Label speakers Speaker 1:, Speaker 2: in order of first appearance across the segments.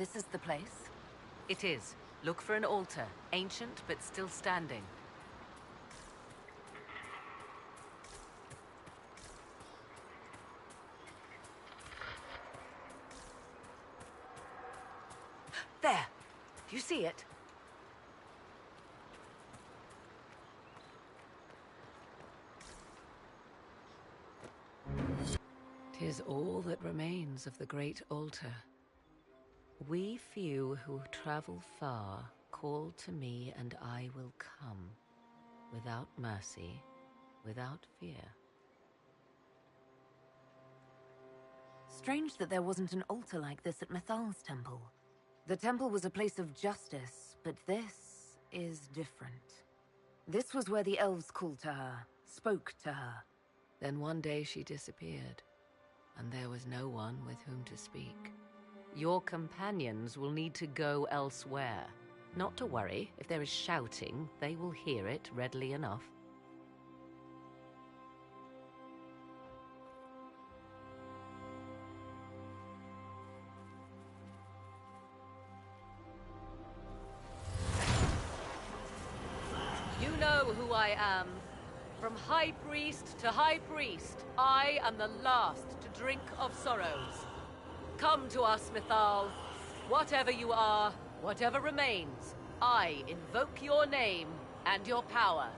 Speaker 1: This is the place?
Speaker 2: It is. Look for an altar, ancient but still standing. There! You see it? 'Tis all that remains of the great altar. We few who travel far call to me, and I will come, without mercy, without fear.
Speaker 1: Strange that there wasn't an altar like this at Mythal's temple. The temple was a place of justice, but this is different. This was where the elves called to her, spoke to her.
Speaker 2: Then one day she disappeared, and there was no one with whom to speak. Your companions will need to go elsewhere. Not to worry, if there is shouting, they will hear it readily enough. You know who I am. From High Priest to High Priest, I am the last to drink of sorrows. Come to us, Mythal. Whatever you are, whatever remains, I invoke your name and your power.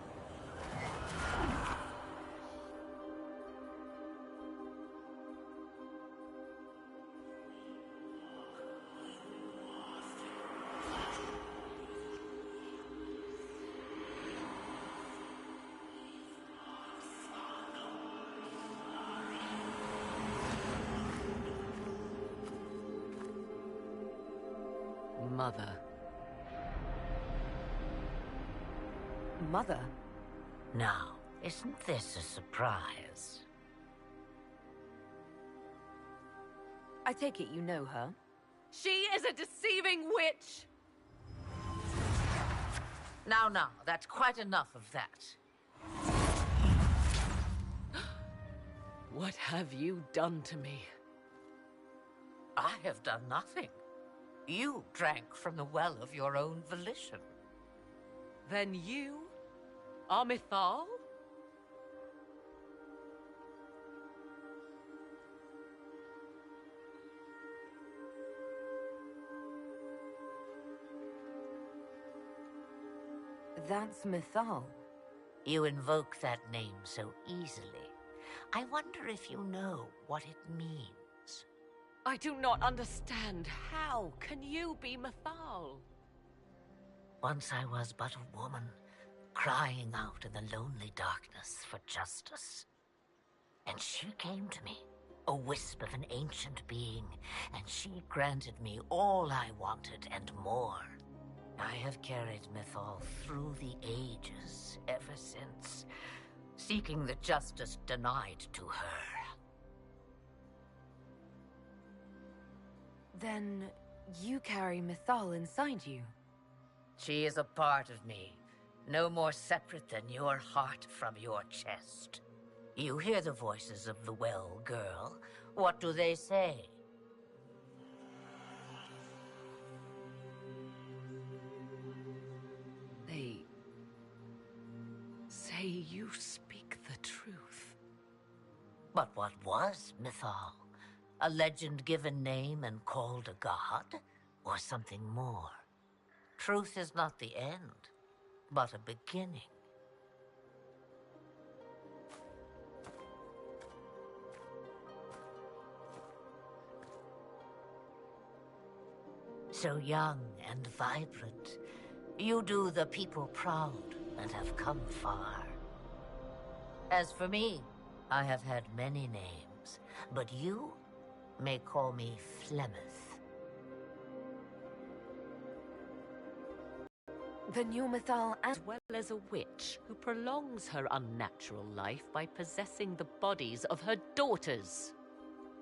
Speaker 2: Mother.
Speaker 1: Mother?
Speaker 3: Now, isn't this a surprise?
Speaker 1: I take it you know her?
Speaker 2: She is a deceiving witch!
Speaker 3: Now, that's quite enough of that.
Speaker 2: What have you done to me?
Speaker 3: I have done nothing. You drank from the well of your own volition.
Speaker 2: Then you are Mythal?
Speaker 1: That's Mythal.
Speaker 3: You invoke that name so easily. I wonder if you know what it means.
Speaker 2: I do not understand. How can you be Mythal?
Speaker 3: Once I was but a woman, crying out in the lonely darkness for justice. And she came to me, a wisp of an ancient being, and she granted me all I wanted and more. I have carried Mythal through the ages ever since, seeking the justice denied to her.
Speaker 1: Then you carry Mythal inside you?
Speaker 3: She is a part of me, no more separate than your heart from your chest. You hear the voices of the well, girl. What do they say?
Speaker 2: They say you speak the truth.
Speaker 3: But what was Mythal? A legend given name and called a god? Or something more? Truth is not the end, but a beginning. So young and vibrant, you do the people proud and have come far. As for me, I have had many names, but you may call me Flemeth.
Speaker 1: Then you're Mythal
Speaker 2: As well as a witch who prolongs her unnatural life by possessing the bodies of her daughters.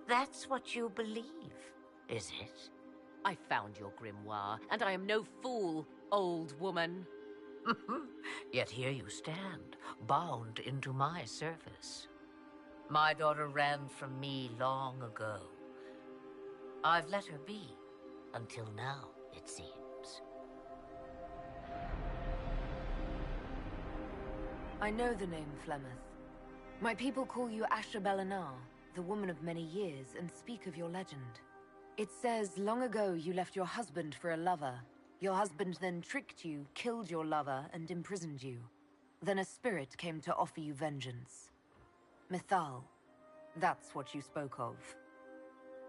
Speaker 3: That's what you believe, is it?
Speaker 2: I found your grimoire, and I am no fool, old woman.
Speaker 3: Yet here you stand, bound into my service. My daughter ran from me long ago. I've let her be, Until now, it seems.
Speaker 1: I know the name Flemeth. My people call you Asher Belenar, the woman of many years, and speak of your legend. It says long ago you left your husband for a lover. Your husband then tricked you, killed your lover, and imprisoned you. Then a spirit came to offer you vengeance. Mythal. That's what you spoke of.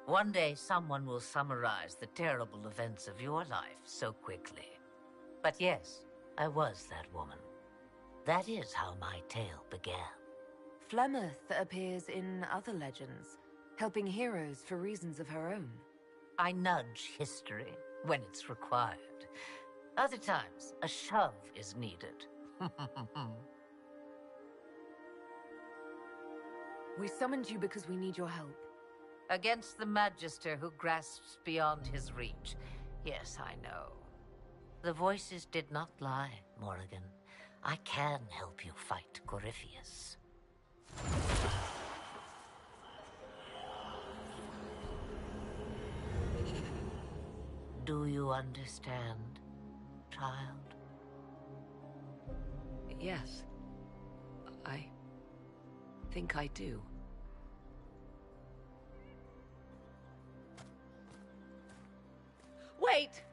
Speaker 3: One day someone will summarize the terrible events of your life so quickly. But yes, I was that woman. That is how my tale began.
Speaker 1: Flemeth appears in other legends, helping heroes for reasons of her own.
Speaker 3: I nudge history when it's required. Other times, a shove is needed.
Speaker 1: We summoned you because we need your help.
Speaker 3: Against the Magister who grasps beyond his reach. Yes, I know. The voices did not lie, Morrigan. I can help you fight Corypheus. Do you understand, child?
Speaker 2: Yes. I think I do. Wait!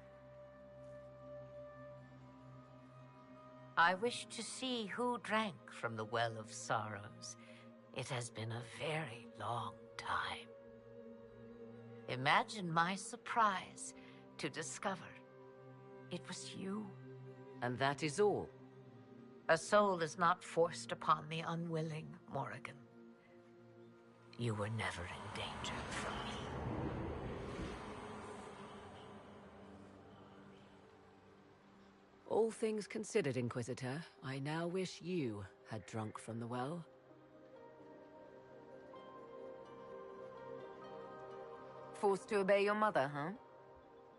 Speaker 3: I wish to see who drank from the Well of Sorrows. It has been a very long time. Imagine my surprise to discover it was you.
Speaker 2: And that is all.
Speaker 3: A soul is not forced upon the unwilling, Morrigan. You were never in danger from me.
Speaker 2: All things considered, Inquisitor, I now wish you had drunk from the well.
Speaker 1: Forced to obey your mother, huh?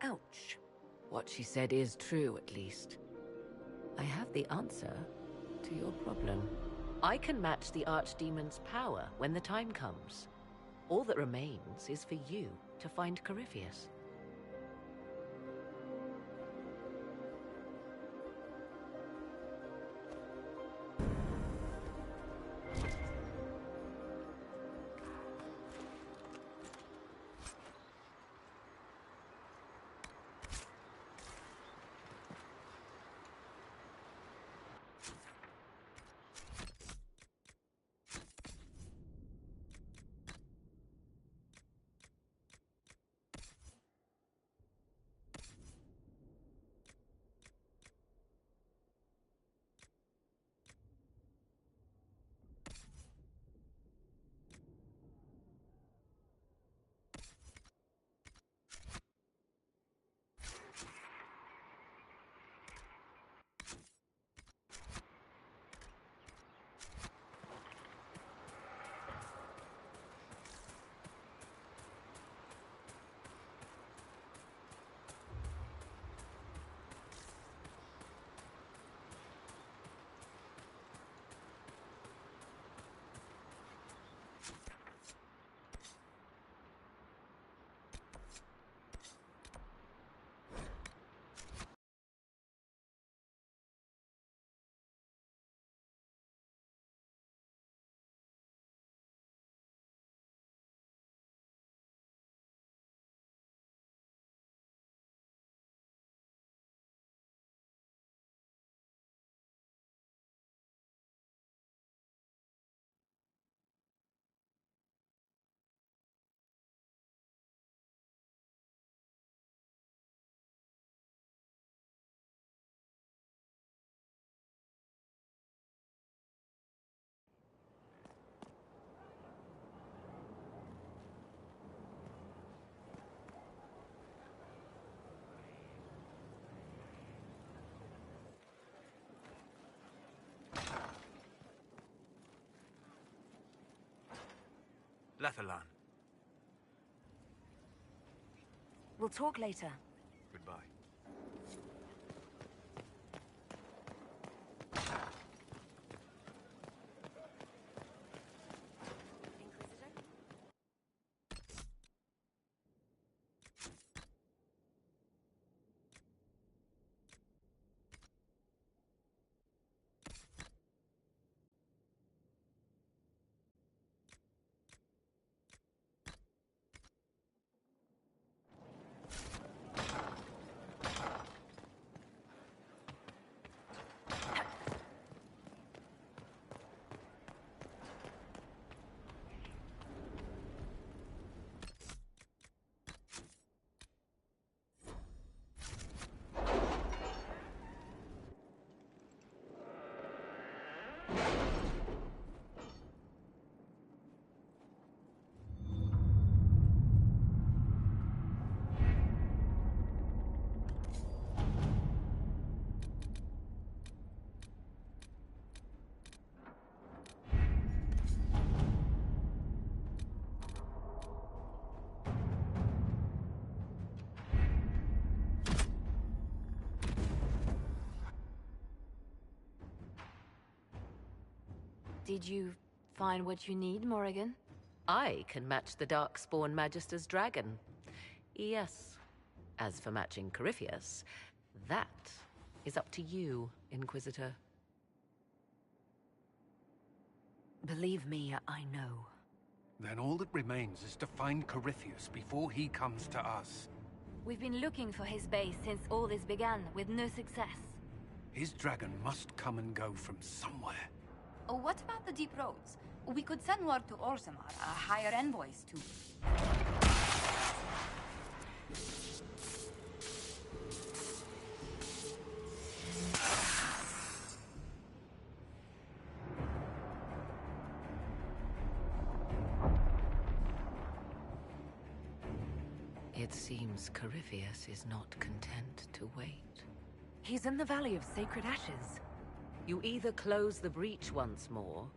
Speaker 1: Ouch.
Speaker 2: What she said is true, at least. I have the answer to your problem. I can match the Archdemon's power when the time comes. All that remains is for you to find Corypheus.
Speaker 4: Lethalan.
Speaker 1: We'll talk later.
Speaker 4: Goodbye.
Speaker 5: Did you find what you need, Morrigan?
Speaker 2: I can match the Darkspawn Magister's dragon. Yes. As for matching Corypheus, that is up to you, Inquisitor.
Speaker 1: Believe me, I know.
Speaker 6: Then all that remains is to find Corypheus before he comes to us.
Speaker 5: We've been looking for his base since all this began, with no success.
Speaker 6: His dragon must come and go from somewhere.
Speaker 7: Oh, what about the deep roads? We could send word to Orzammar, hire envoys to...
Speaker 2: It seems Corypheus is not content to wait.
Speaker 1: He's in the Valley of Sacred Ashes.
Speaker 2: You either close the breach once more,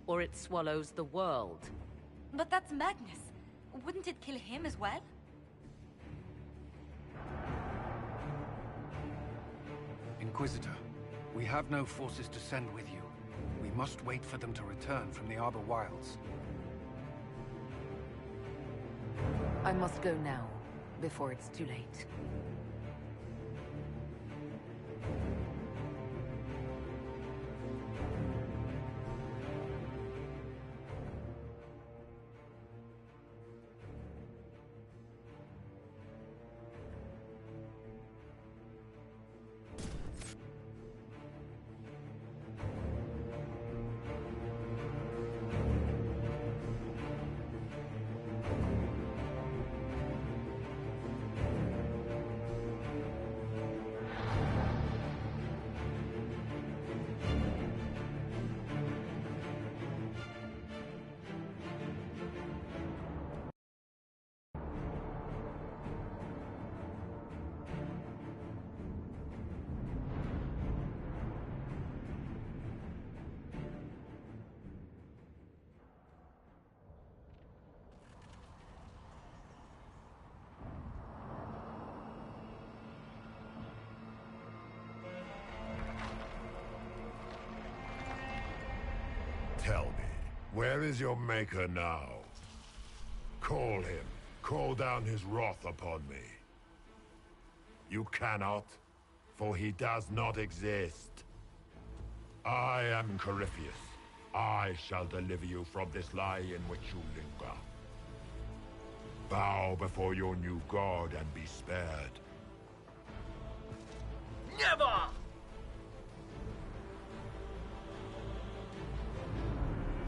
Speaker 2: or it swallows the world.
Speaker 7: But that's Magnus. Wouldn't it kill him as well?
Speaker 6: Inquisitor, we have no forces to send with you. We must wait for them to return from the Arbor Wilds.
Speaker 1: I must go now, before it's too late.
Speaker 8: Tell me, where is your maker now? Call him. Call down his wrath upon me. You cannot, for he does not exist. I am Corypheus. I shall deliver you from this lie in which you linger. Bow before your new god and be spared.
Speaker 2: Never!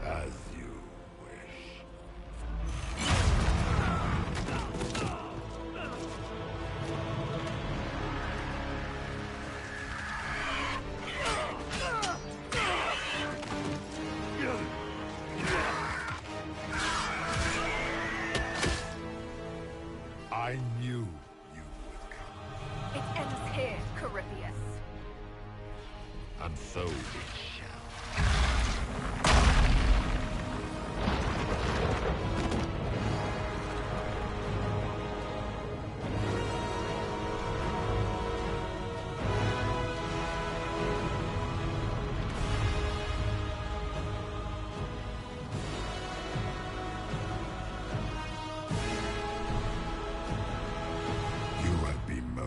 Speaker 8: As you wish. I knew you would come.
Speaker 1: It ends here, Corypheus.
Speaker 8: And so it shall.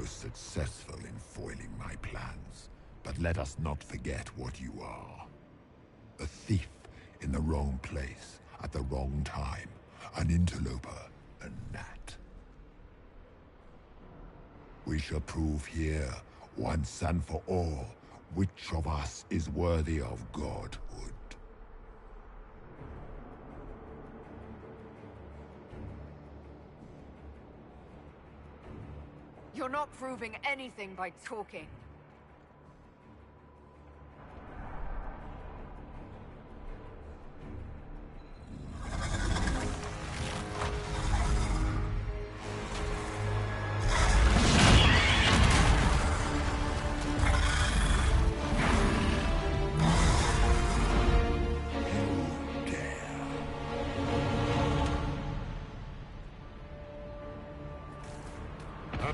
Speaker 8: Successful in foiling my plans, but let us not forget what you are. A thief in the wrong place at the wrong time, an interloper, a gnat. We shall prove here, once and for all, which of us is worthy of godhood.
Speaker 1: You're not proving anything by talking.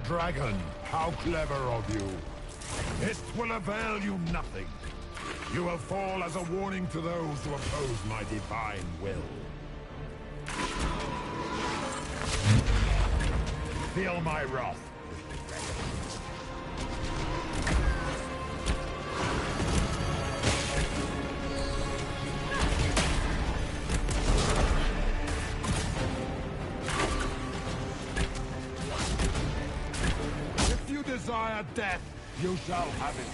Speaker 8: Dragon, how clever of you! This will avail you nothing. You will fall as a warning to those who oppose my divine will. Feel my wrath. If you desire death, you shall have it.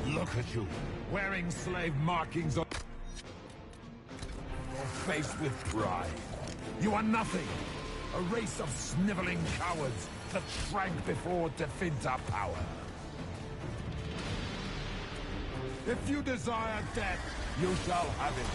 Speaker 8: Look at you, wearing slave markings on your face with pride. You are nothing. A race of sniveling cowards that shrank before Definta power. If you desire death, you shall have it.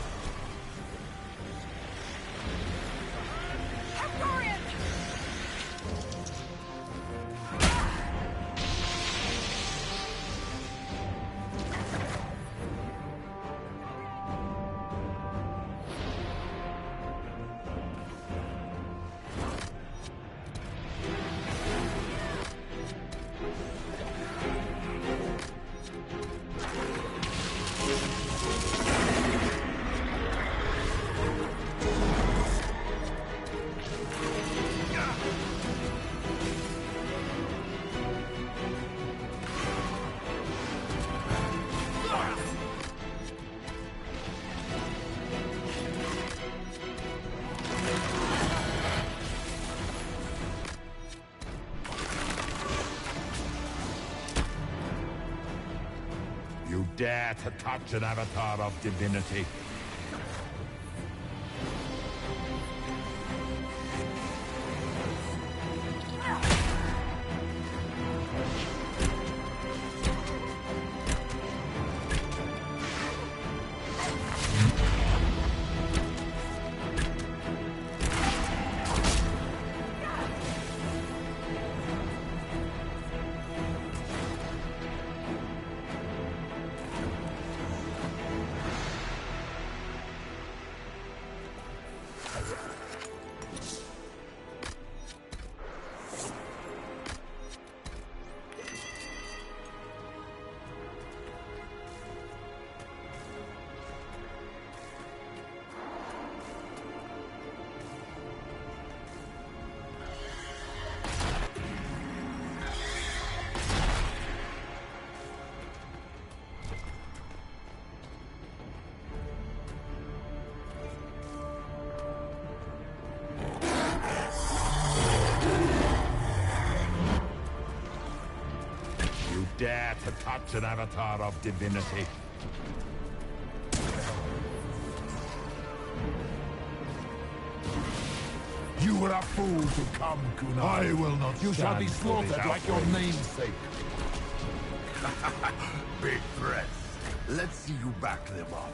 Speaker 8: You dare to touch an avatar of divinity? Dare to touch an avatar of divinity? You were a fool to come, Kunal. I will not. You shall be slaughtered like your namesake. Big threats. Let's see you back them up.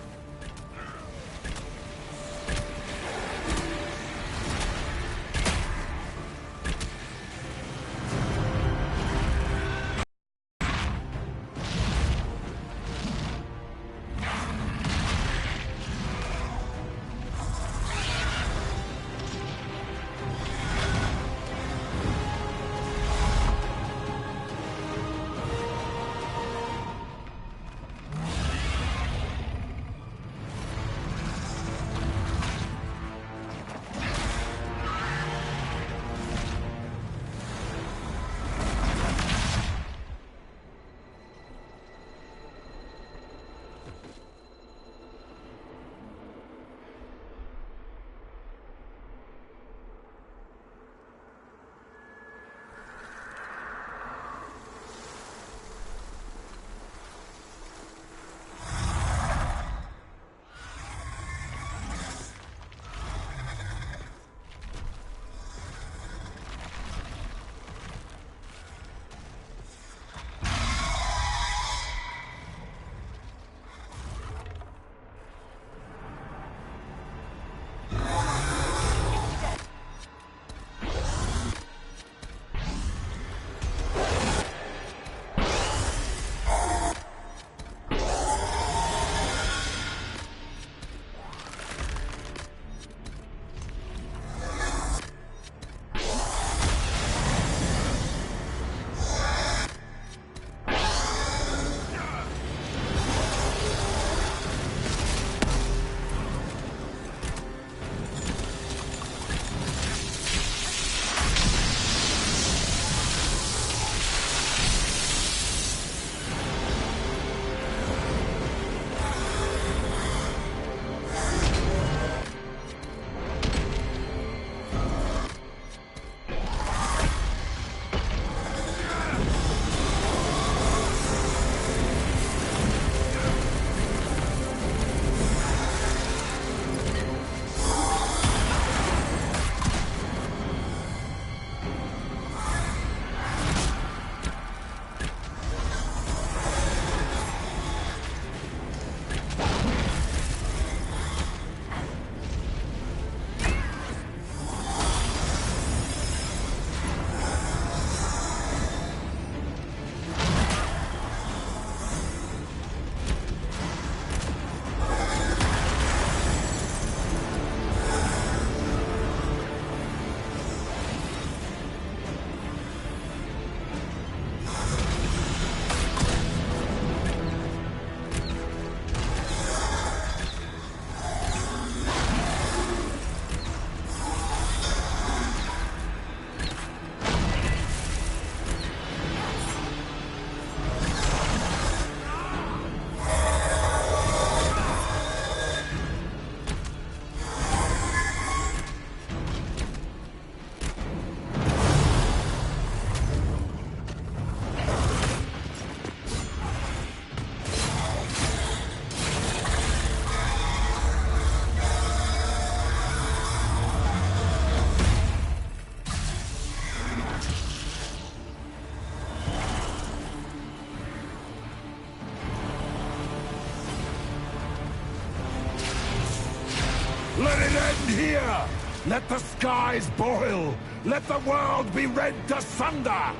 Speaker 8: Let it end here! Let the skies boil! Let the world be rent asunder!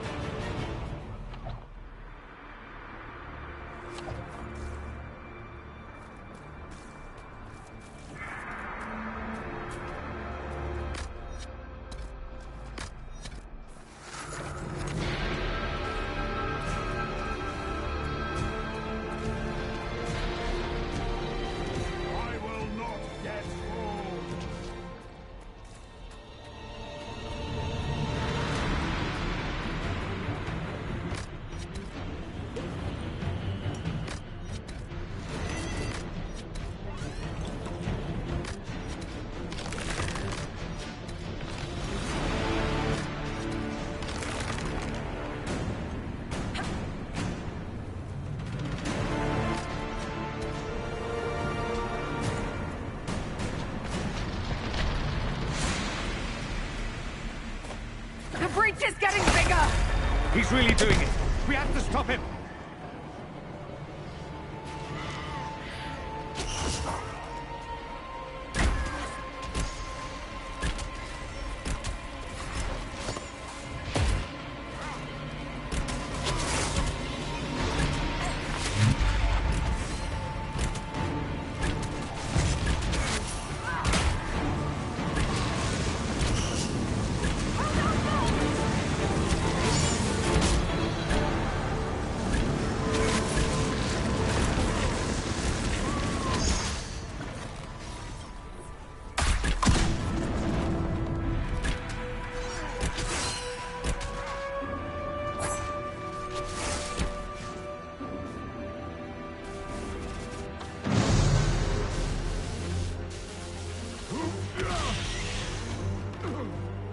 Speaker 1: The breach is getting bigger!
Speaker 6: He's really doing it! We have to stop him!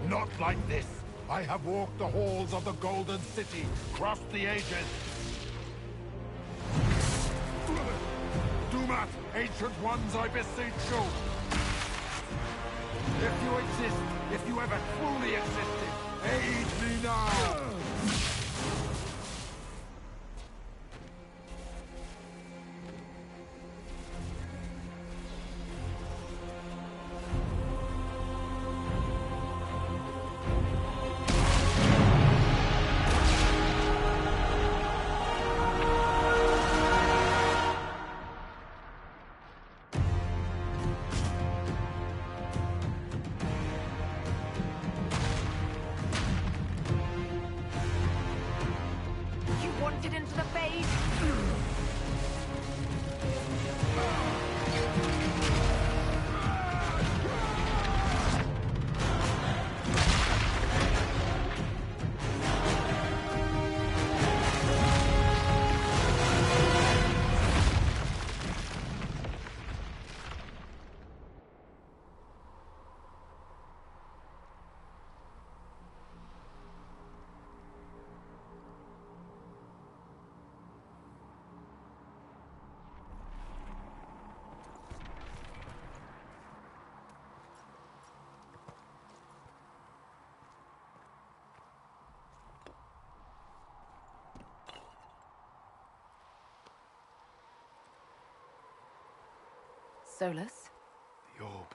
Speaker 8: Not like this! I have walked the halls of the Golden City, crossed the ages. Dumat, ancient ones, I beseech you! If you exist, if you ever truly existed, aid me now!
Speaker 1: Into the fade. Solus?
Speaker 4: The orb.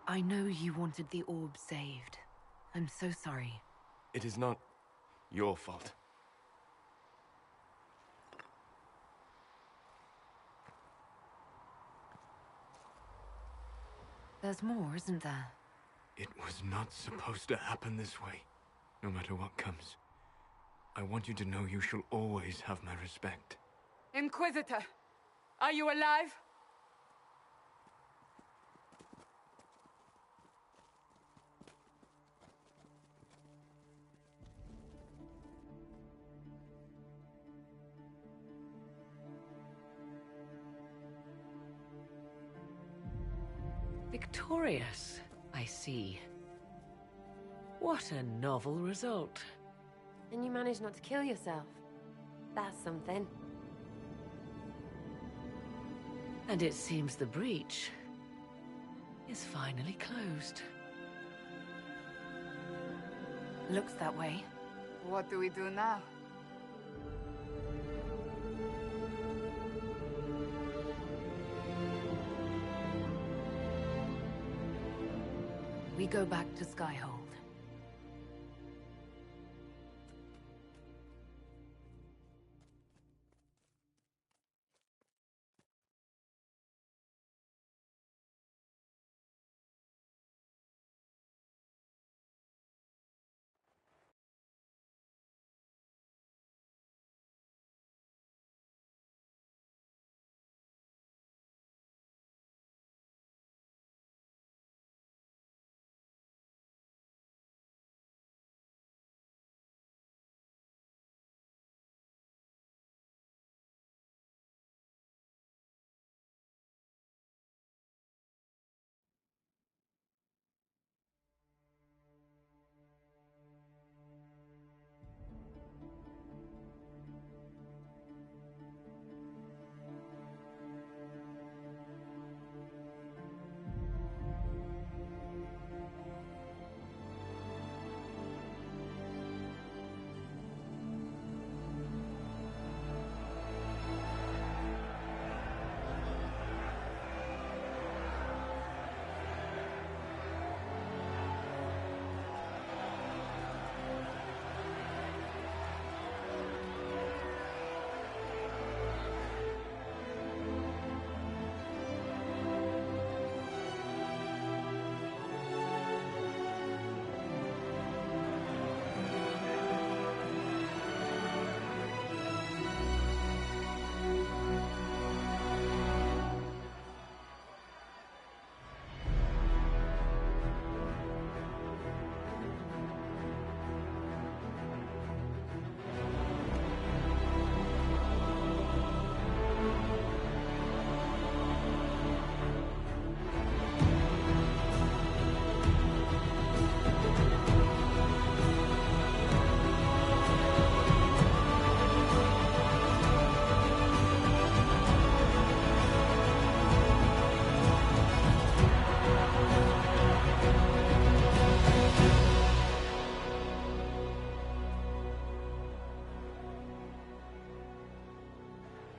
Speaker 1: I know you wanted the orb saved. I'm so sorry.
Speaker 4: It is not your fault.
Speaker 1: There's more, isn't there?
Speaker 4: It was not supposed to happen this way. No matter what comes. I want you to know you shall always have my respect.
Speaker 7: Inquisitor, are you alive?
Speaker 2: Victorious, I see. What a novel result.
Speaker 9: And you managed not to kill yourself. That's something.
Speaker 2: And it seems the breach is finally closed.
Speaker 1: Looks that way.
Speaker 7: What do we do now?
Speaker 1: go back to Skyhold.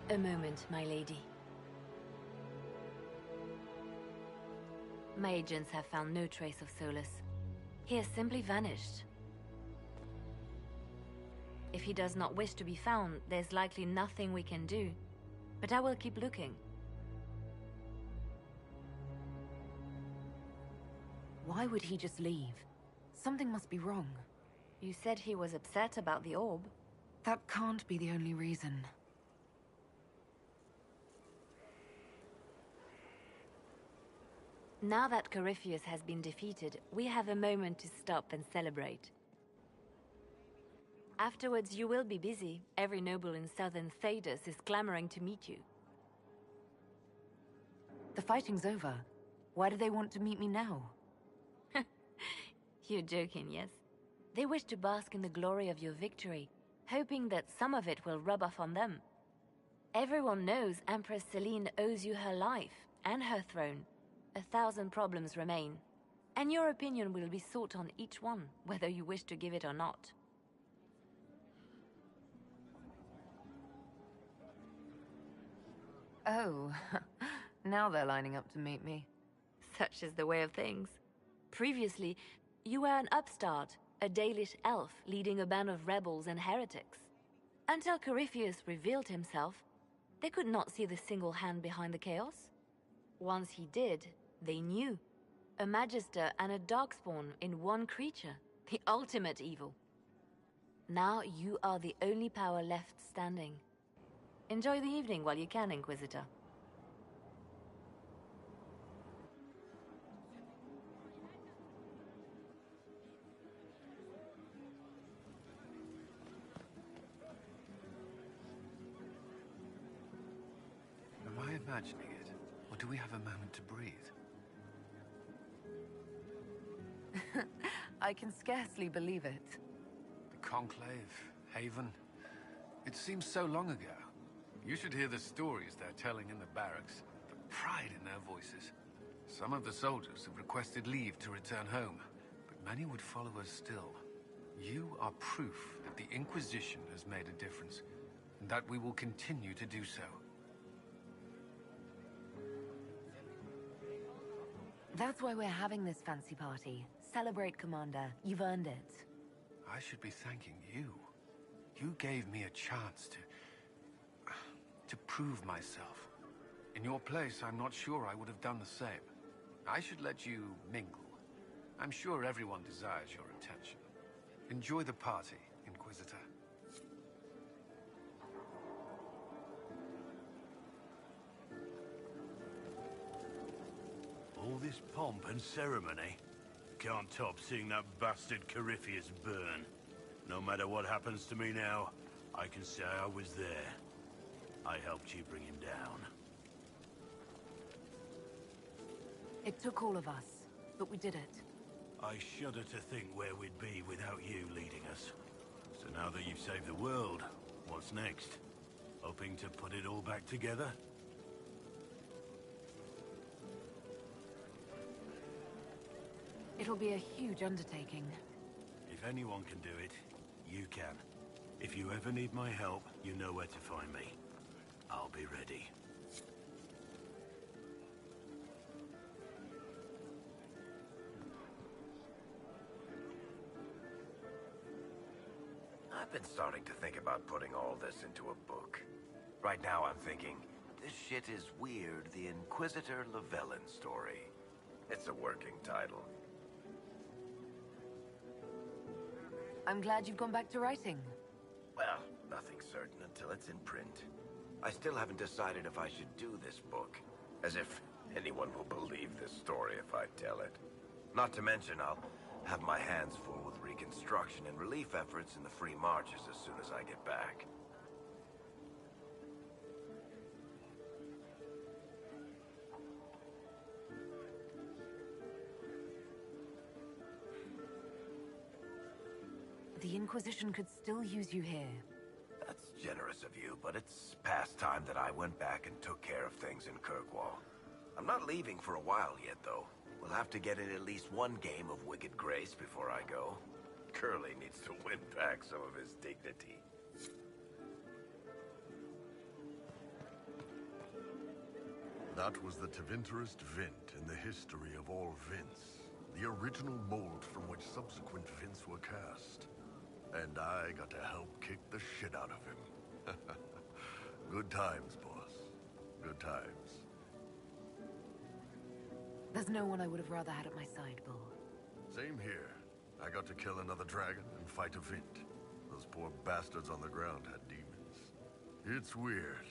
Speaker 5: A moment, my lady. My agents have found no trace of Solus. He has simply vanished. If he does not wish to be found, there's likely nothing we can do. But I will keep looking.
Speaker 1: Why would he just leave? Something must be wrong.
Speaker 5: You said he was upset about the orb.
Speaker 1: That can't be the only reason.
Speaker 5: Now that Corypheus has been defeated, we have a moment to stop and celebrate. Afterwards, you will be busy. Every noble in southern Thedas is clamoring to meet you.
Speaker 1: The fighting's over. Why do they want to meet me now?
Speaker 5: You're joking, yes? They wish to bask in the glory of your victory, hoping that some of it will rub off on them. Everyone knows Empress Celine owes you her life and her throne. 1,000 problems remain, and your opinion will be sought on each one, whether you wish to give it or not.
Speaker 1: Oh, now they're lining up to meet me.
Speaker 5: Such is the way of things. Previously, you were an upstart, a Dalish elf leading a band of rebels and heretics. Until Corypheus revealed himself, they could not see the single hand behind the chaos. Once he did, they knew. A Magister and a Darkspawn in one creature. The ultimate evil. Now you are the only power left standing. Enjoy the evening while you can, Inquisitor.
Speaker 6: Am I imagining it? Or do we have a moment to breathe?
Speaker 1: I can scarcely believe it.
Speaker 6: The Conclave, Haven. It seems so long ago. You should hear the stories they're telling in the barracks. The pride in their voices. Some of the soldiers have requested leave to return home, but many would follow us still. You are proof that the Inquisition has made a difference, and that we will continue to do so.
Speaker 1: That's why we're having this fancy party. Celebrate, Commander. You've earned it.
Speaker 6: I should be thanking you. You gave me a chance to prove myself. In your place, I'm not sure I would have done the same. I should let you mingle. I'm sure everyone desires your attention. Enjoy the party, Inquisitor.
Speaker 10: All this pomp and ceremony? Can't top seeing that bastard Corypheus burn. No matter what happens to me now, I can say I was there. I helped you bring him down.
Speaker 1: It took all of us, but we did it.
Speaker 10: I shudder to think where we'd be without you leading us. So now that you've saved the world, what's next? Hoping to put it all back together?
Speaker 1: It'll be a huge undertaking.
Speaker 10: If anyone can do it, you can. If you ever need my help, you know where to find me. I'll be ready.
Speaker 11: I've been starting to think about putting all this into a book. Right now I'm thinking, this shit is weird, the Inquisitor Llewellyn story. It's a working title.
Speaker 1: I'm glad you've gone back to writing.
Speaker 11: Well, nothing's certain until it's in print. I still haven't decided if I should do this book. As if anyone will believe this story if I tell it. Not to mention, I'll have my hands full with reconstruction and relief efforts in the Free Marches as soon as I get back.
Speaker 1: The Inquisition could still use you here.
Speaker 11: That's generous of you, but it's past time that I went back and took care of things in Kirkwall. I'm not leaving for a while yet, though. We'll have to get in at least one game of Wicked Grace before I go. Curly needs to win back some of his dignity.
Speaker 8: That was the Tevinterest Vint in the history of all Vints. The original mold from which subsequent Vints were cast. And I got to help kick the shit out of him. Good times, boss. Good times.
Speaker 1: There's no one I would have rather had at my side, Bull.
Speaker 8: Same here. I got to kill another dragon and fight a Vint. Those poor bastards on the ground had demons. It's weird.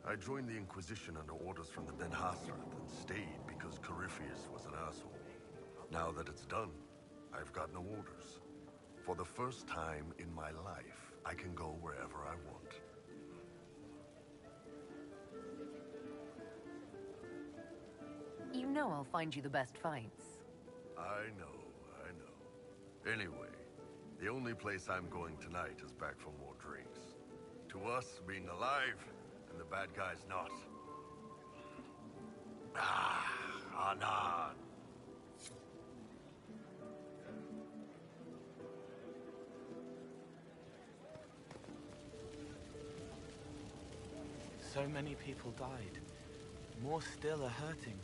Speaker 8: I joined the Inquisition under orders from the Ben Hassrath and stayed because Corypheus was an asshole. Now that it's done, I've got no orders. For the first time in my life, I can go wherever I want.
Speaker 1: You know I'll find you the best fights.
Speaker 8: I know. Anyway, the only place I'm going tonight is back for more drinks. To us, being alive, and the bad guys not. Anan.
Speaker 12: So many people died. More still are hurting.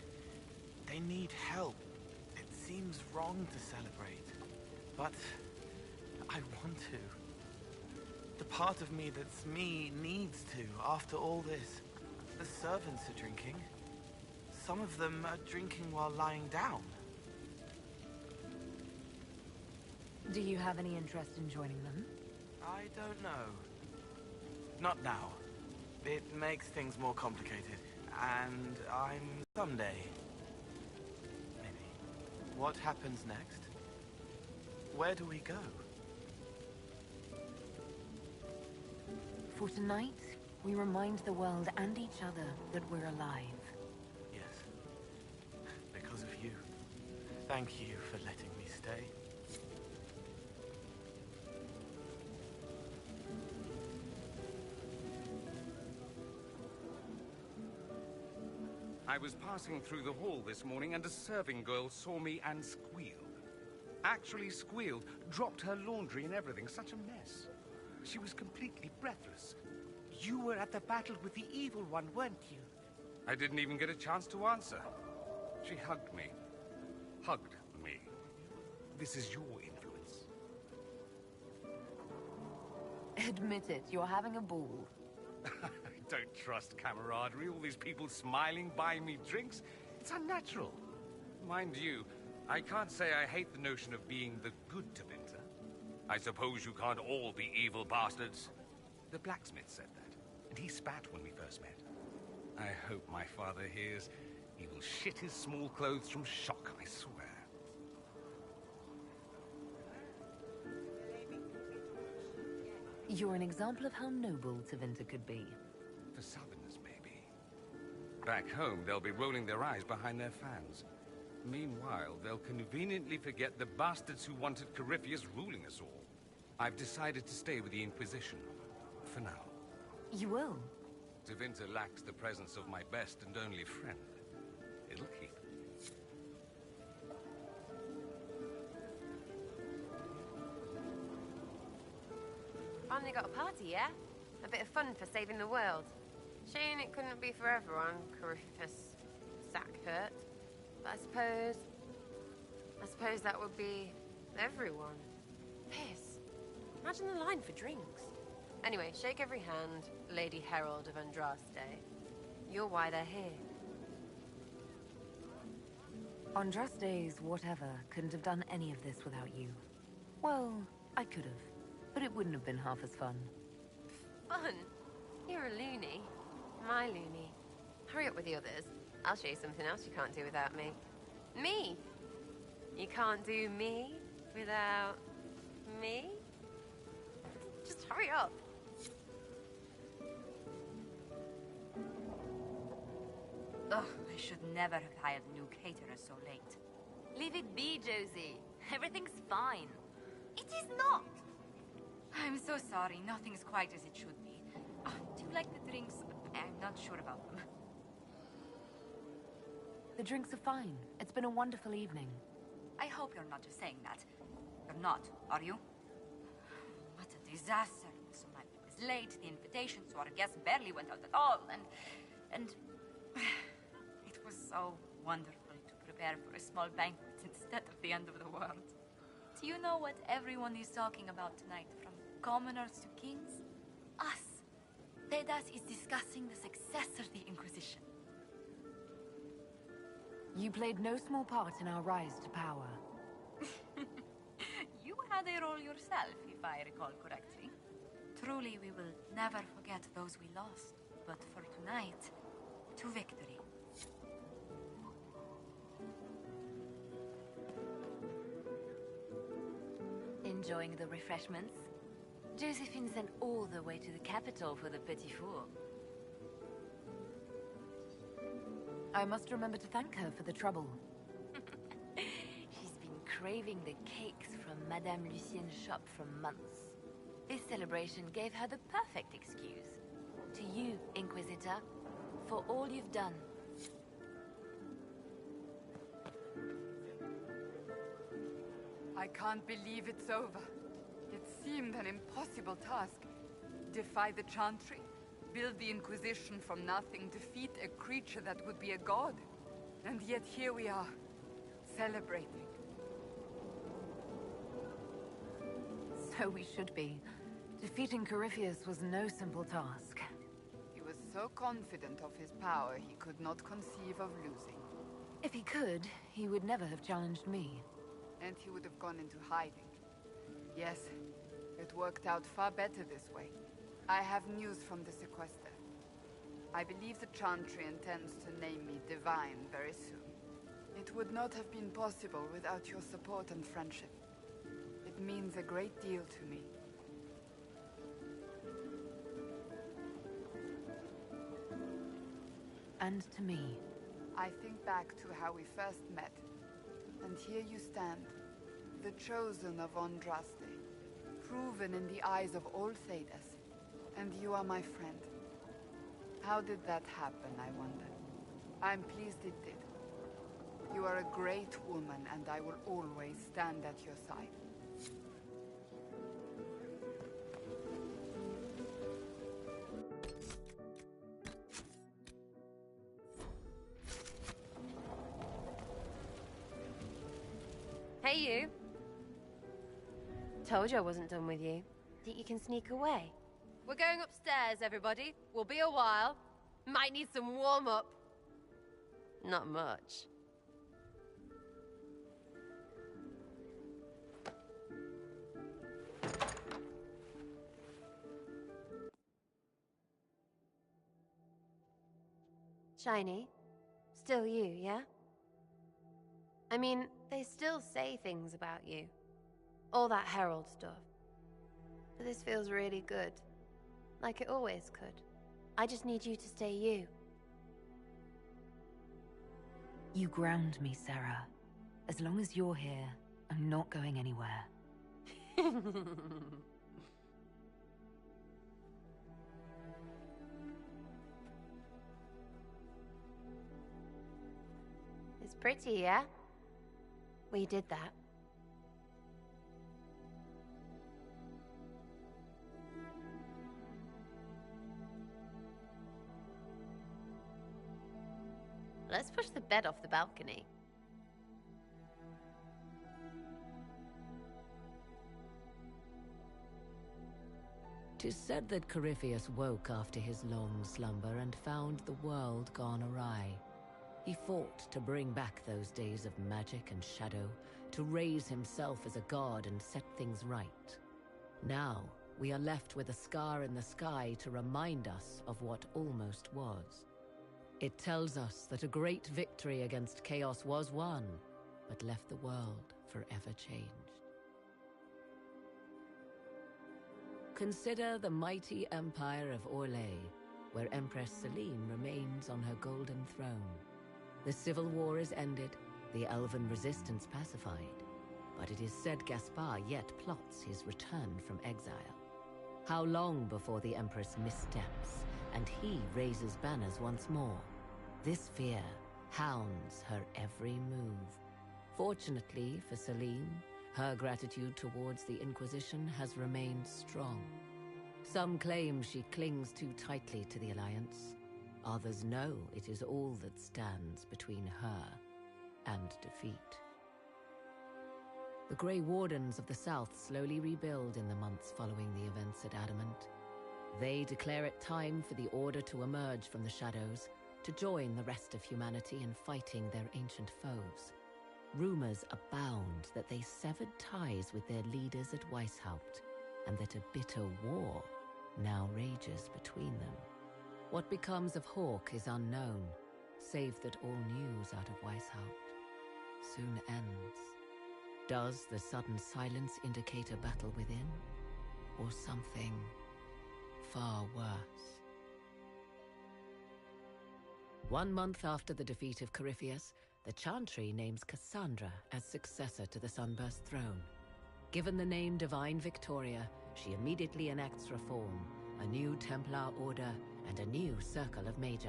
Speaker 12: They need help. It seems wrong to celebrate, but I want to. The part of me that's me needs to, after all this. The servants are drinking. Some of them are drinking while lying down.
Speaker 1: Do you have any interest in joining them?
Speaker 12: I don't know. Not now. It makes things more complicated, and I'm someday. Maybe. What happens next? Where do we go?
Speaker 1: For tonight, we remind the world and each other that we're alive.
Speaker 12: Yes. Because of you. Thank you for letting me stay.
Speaker 13: I was passing through the hall this morning and a serving girl saw me and squealed. Actually squealed, dropped her laundry and everything, such a mess. She was completely breathless. You were at the battle with the evil one, weren't you? I didn't even get a chance to answer. She hugged me. Hugged me. this is your influence.
Speaker 1: Admit it, you're having a ball.
Speaker 13: I don't trust camaraderie, all these people smiling, buying me drinks. It's unnatural. Mind you, I can't say I hate the notion of being the good Tevinter. I suppose you can't all be evil bastards. The blacksmith said that, and he spat when we first met. I hope my father hears. He will shit his small clothes from shock, I swear.
Speaker 1: You're an example of how noble Tevinter could be.
Speaker 13: For Southerners, maybe. Back home, they'll be rolling their eyes behind their fans. Meanwhile, they'll conveniently forget the bastards who wanted Corypheus ruling us all. I've decided to stay with the Inquisition. For now.
Speaker 1: You will?
Speaker 13: Tevinter lacks the presence of my best and only friend. It'll keep.
Speaker 9: Finally got a party, yeah? A bit of fun for saving the world. Shame it couldn't be for everyone, Corypheus' sack hurt. But I suppose that would be everyone. Piss. Imagine the line for drinks. Anyway, shake every hand, Lady Herald of Andraste. You're why they're here.
Speaker 1: Andraste's whatever couldn't have done any of this without you. Well, I could have, but it wouldn't have been half as fun.
Speaker 9: Fun? You're a loony. My loony. Hurry up with the others. I'll show you something else you can't do without me. Me! You can't do me without me? Just hurry up.
Speaker 7: Ugh, I should never have hired a new caterer so late.
Speaker 5: Leave it be, Josie. Everything's fine.
Speaker 7: It is not! I'm so sorry. Nothing's quite as it should be. Do you like the drinks? I'm not sure about them.
Speaker 1: The drinks are fine. It's been a wonderful evening.
Speaker 7: I hope you're not just saying that. You're not, are you? What a disaster. So my meal was late, the invitation, so our guests barely went out at all, and... It was so wonderful to prepare for a small banquet instead of the end of the world. Do you know what everyone is talking about tonight, from commoners to kings? Us. Dedas is discussing the successor of the Inquisition.
Speaker 1: You played no small part in our rise to power.
Speaker 7: You had a role yourself, if I recall correctly. Truly, we will never forget those we lost. But for tonight, to victory.
Speaker 5: Enjoying the refreshments? Josephine sent all the way to the capital for the petit four.
Speaker 1: I must remember to thank her for the trouble.
Speaker 5: She's been craving the cakes from Madame Lucien's shop for months. This celebration gave her the perfect excuse. To you, Inquisitor, for all you've done.
Speaker 14: I can't believe it's over. It seemed an impossible task. Defy the Chantry, build the Inquisition from nothing, defeat a creature that would be a god. And yet here we are, celebrating.
Speaker 1: So we should be. Defeating Corypheus was no simple task.
Speaker 14: He was so confident of his power, he could not conceive of losing.
Speaker 1: If he could, he would never have challenged me.
Speaker 14: And he would have gone into hiding. Yes, it worked out far better this way. I have news from the sequester. I believe the Chantry intends to name me Divine very soon. It would not have been possible without your support and friendship. It means a great deal to me.
Speaker 1: And to me.
Speaker 14: I think back to how we first met. And here you stand, the chosen of Andraste, proven in the eyes of all Thedas. And you are my friend. How did that happen, I wonder? I'm pleased it did. You are a great woman, and I will always stand at your side.
Speaker 9: Hey, you. Told you I wasn't done with you. Think you can sneak away? We're going upstairs, everybody. We'll be a while. Might need some warm-up. Not much. Shiny? Still you, yeah? I mean, they still say things about you. All that Herald stuff. But this feels really good. Like it always could. I just need you to stay you.
Speaker 1: You ground me, Sarah. As long as you're here, I'm not going anywhere.
Speaker 9: It's pretty, yeah? We did that. Let's push the bed off the balcony.
Speaker 2: Tis said that Corypheus woke after his long slumber and found the world gone awry. He fought to bring back those days of magic and shadow, to raise himself as a god and set things right. Now, we are left with a scar in the sky to remind us of what almost was. It tells us that a great victory against chaos was won, but left the world forever changed. Consider the mighty empire of Orlais, where Empress Celine remains on her golden throne. The civil war is ended, the elven resistance pacified, but it is said Gaspar yet plots his return from exile. How long before the Empress missteps, and he raises banners once more? This fear hounds her every move. Fortunately for Celine, her gratitude towards the Inquisition has remained strong. Some claim she clings too tightly to the Alliance. Others know it is all that stands between her and defeat. The Grey Wardens of the South slowly rebuild in the months following the events at Adamant. They declare it time for the Order to emerge from the shadows, to join the rest of humanity in fighting their ancient foes. Rumors abound that they severed ties with their leaders at Weishaupt, and that a bitter war now rages between them. What becomes of Hawke is unknown, save that all news out of Weishaupt soon ends. Does the sudden silence indicate a battle within, or something far worse? 1 month after the defeat of Corypheus, the Chantry names Cassandra as successor to the Sunburst throne. Given the name Divine Victoria, she immediately enacts reform, a new Templar order, and a new circle of Magi.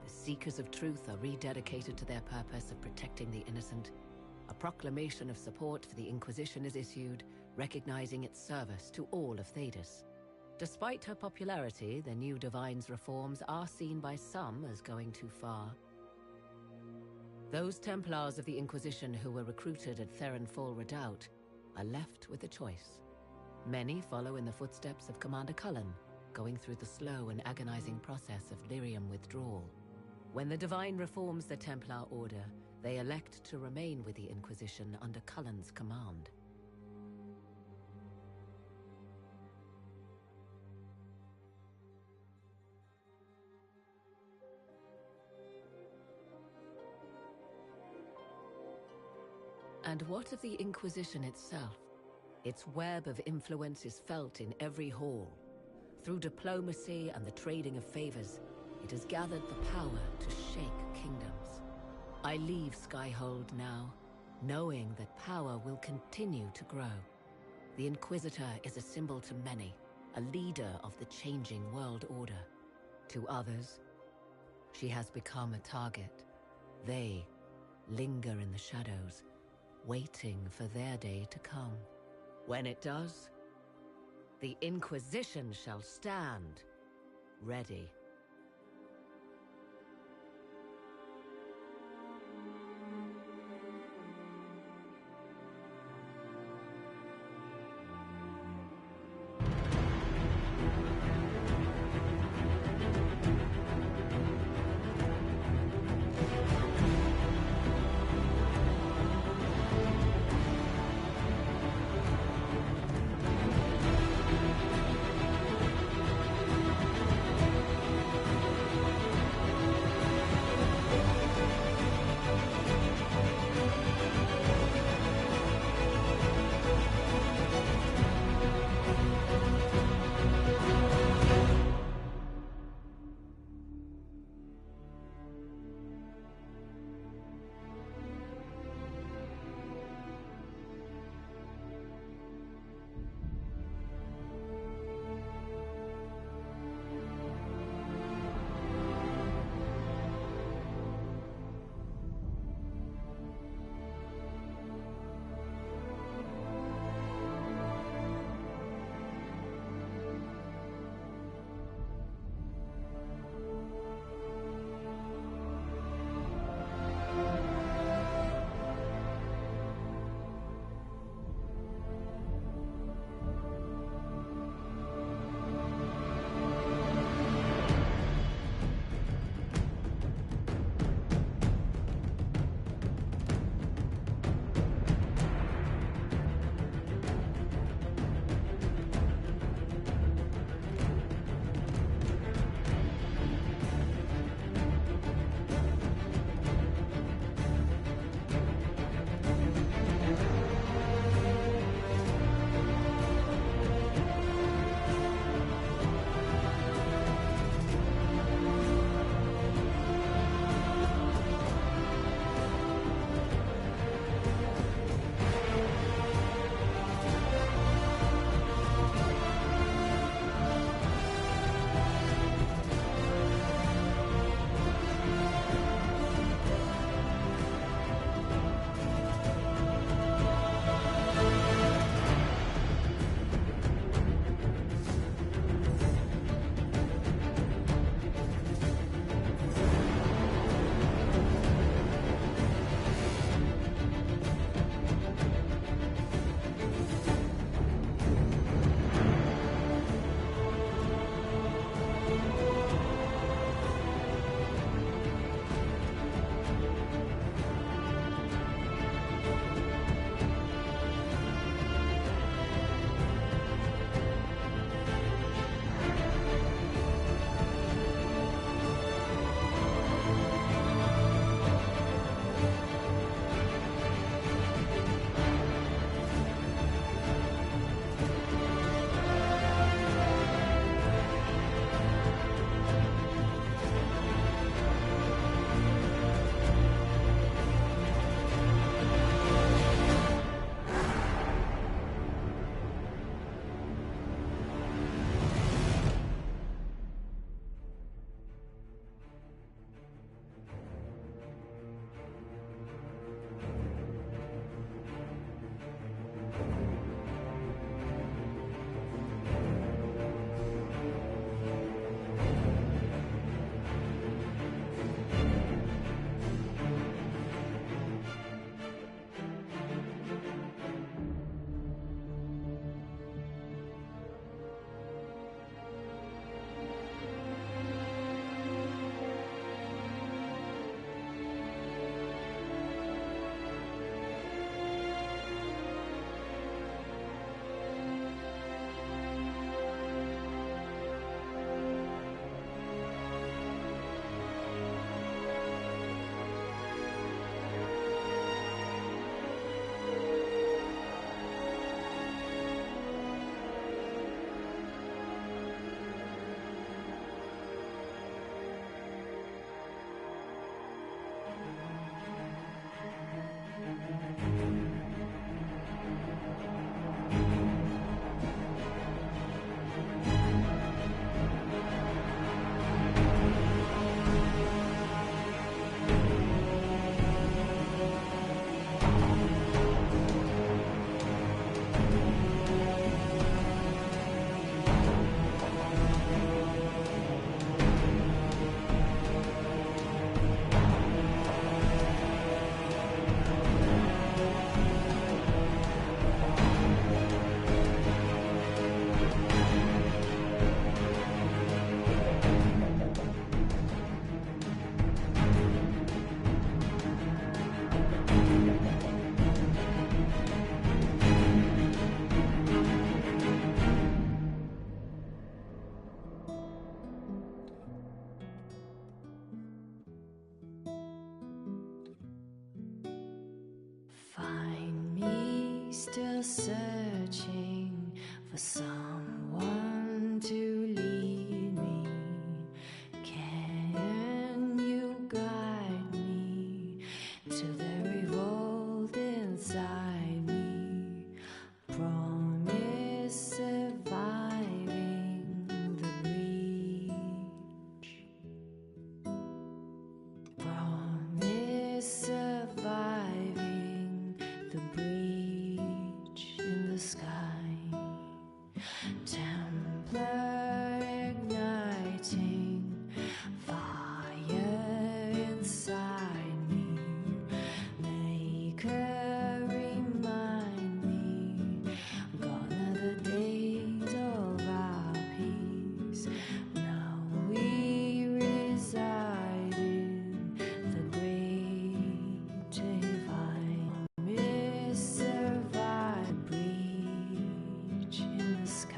Speaker 2: The Seekers of Truth are rededicated to their purpose of protecting the innocent. A proclamation of support for the Inquisition is issued, recognizing its service to all of Thedas. Despite her popularity, the new Divine's reforms are seen by some as going too far. Those Templars of the Inquisition who were recruited at Therenfall Redoubt are left with a choice. Many follow in the footsteps of Commander Cullen, going through the slow and agonizing process of lyrium withdrawal. When the Divine reforms the Templar Order, they elect to remain with the Inquisition under Cullen's command. And what of the Inquisition itself? Its web of influence is felt in every hall. Through diplomacy and the trading of favors, it has gathered the power to shake kingdoms. I leave Skyhold now, knowing that power will continue to grow. The Inquisitor is a symbol to many, a leader of the changing world order. To others, she has become a target. They linger in the shadows, waiting for their day to come. When it does, the Inquisition shall stand, ready.
Speaker 15: searching for someone to lead me. Can you guide me to the revolt inside me? Promise surviving the breach. Promise surviving the breach in the sky. Templar igniting fire inside me. Make her remind me, gone are the days of our peace. Now we reside in the great divine. Miss survive breach in the sky.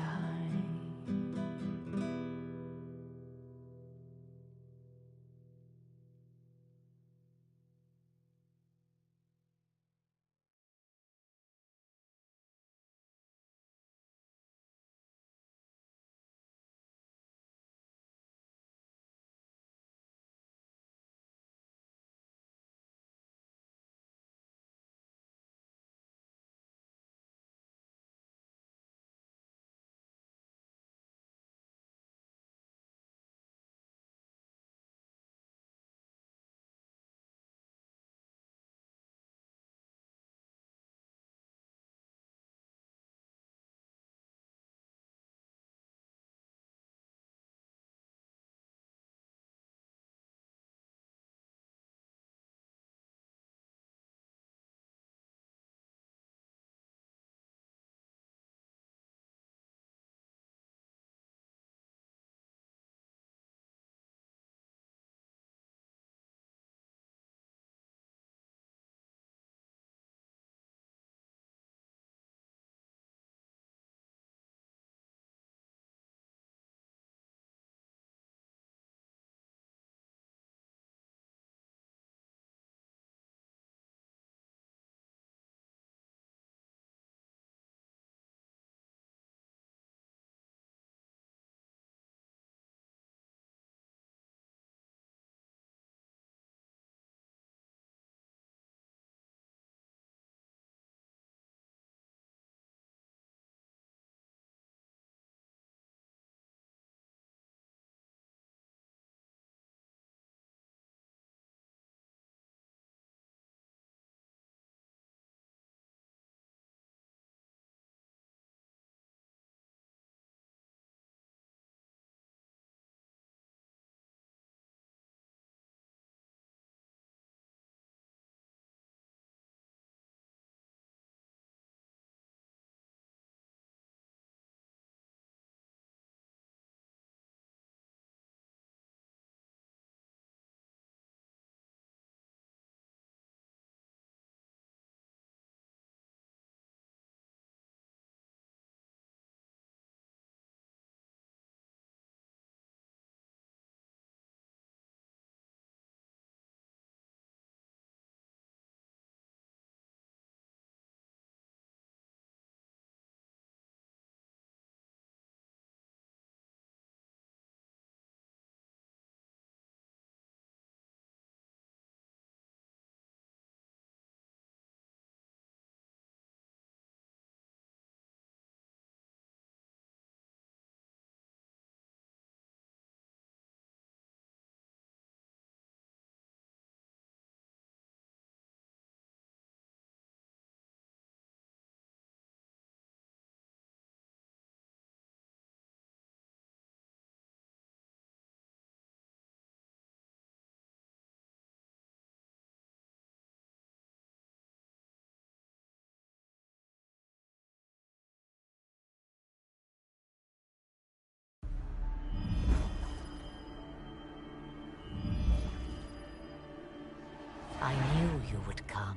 Speaker 3: I knew you would come.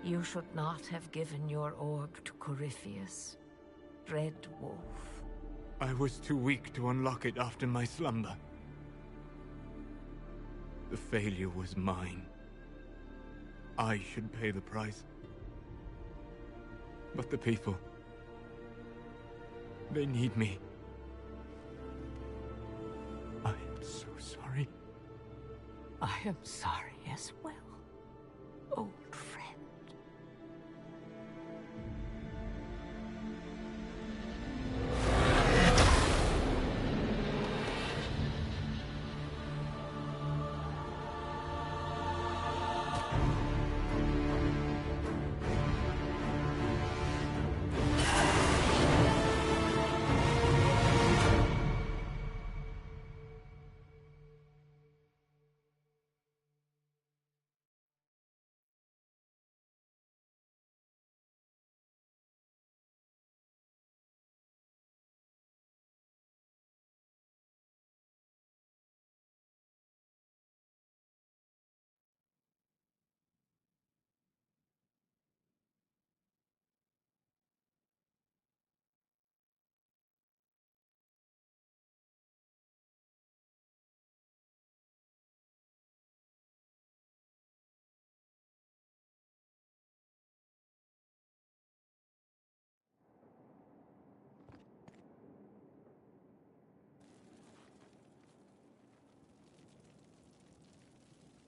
Speaker 3: You should not have given your orb to Corypheus, Red Wolf.
Speaker 4: I was too weak to unlock it after my slumber. The failure was mine. I should pay the price. But the people... they need me. I am so sorry.
Speaker 3: I am sorry as well, old friend.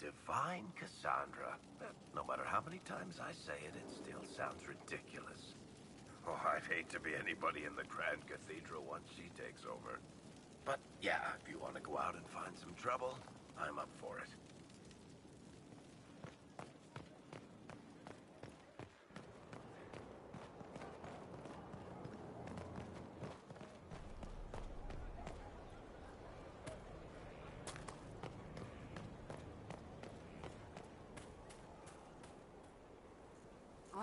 Speaker 11: Divine Cassandra. No matter how many times I say it, it still sounds ridiculous. Oh, I'd hate to be anybody in the Grand Cathedral once she takes over. But yeah, if you want to go out and find some trouble, I'm up for it.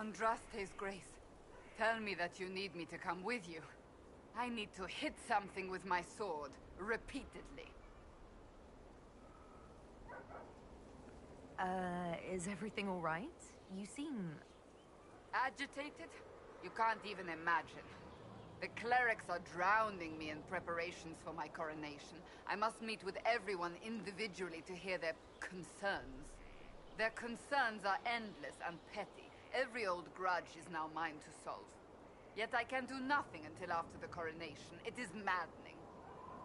Speaker 14: Andraste's grace, tell me that you need me to come with you. I need to hit something with my sword, repeatedly.
Speaker 1: Is everything all right? You seem...
Speaker 14: agitated? You can't even imagine. The clerics are drowning me in preparations for my coronation. I must meet with everyone individually to hear their concerns. Their concerns are endless and petty. Every old grudge is now mine to solve. Yet I can do nothing until after the coronation. It is maddening.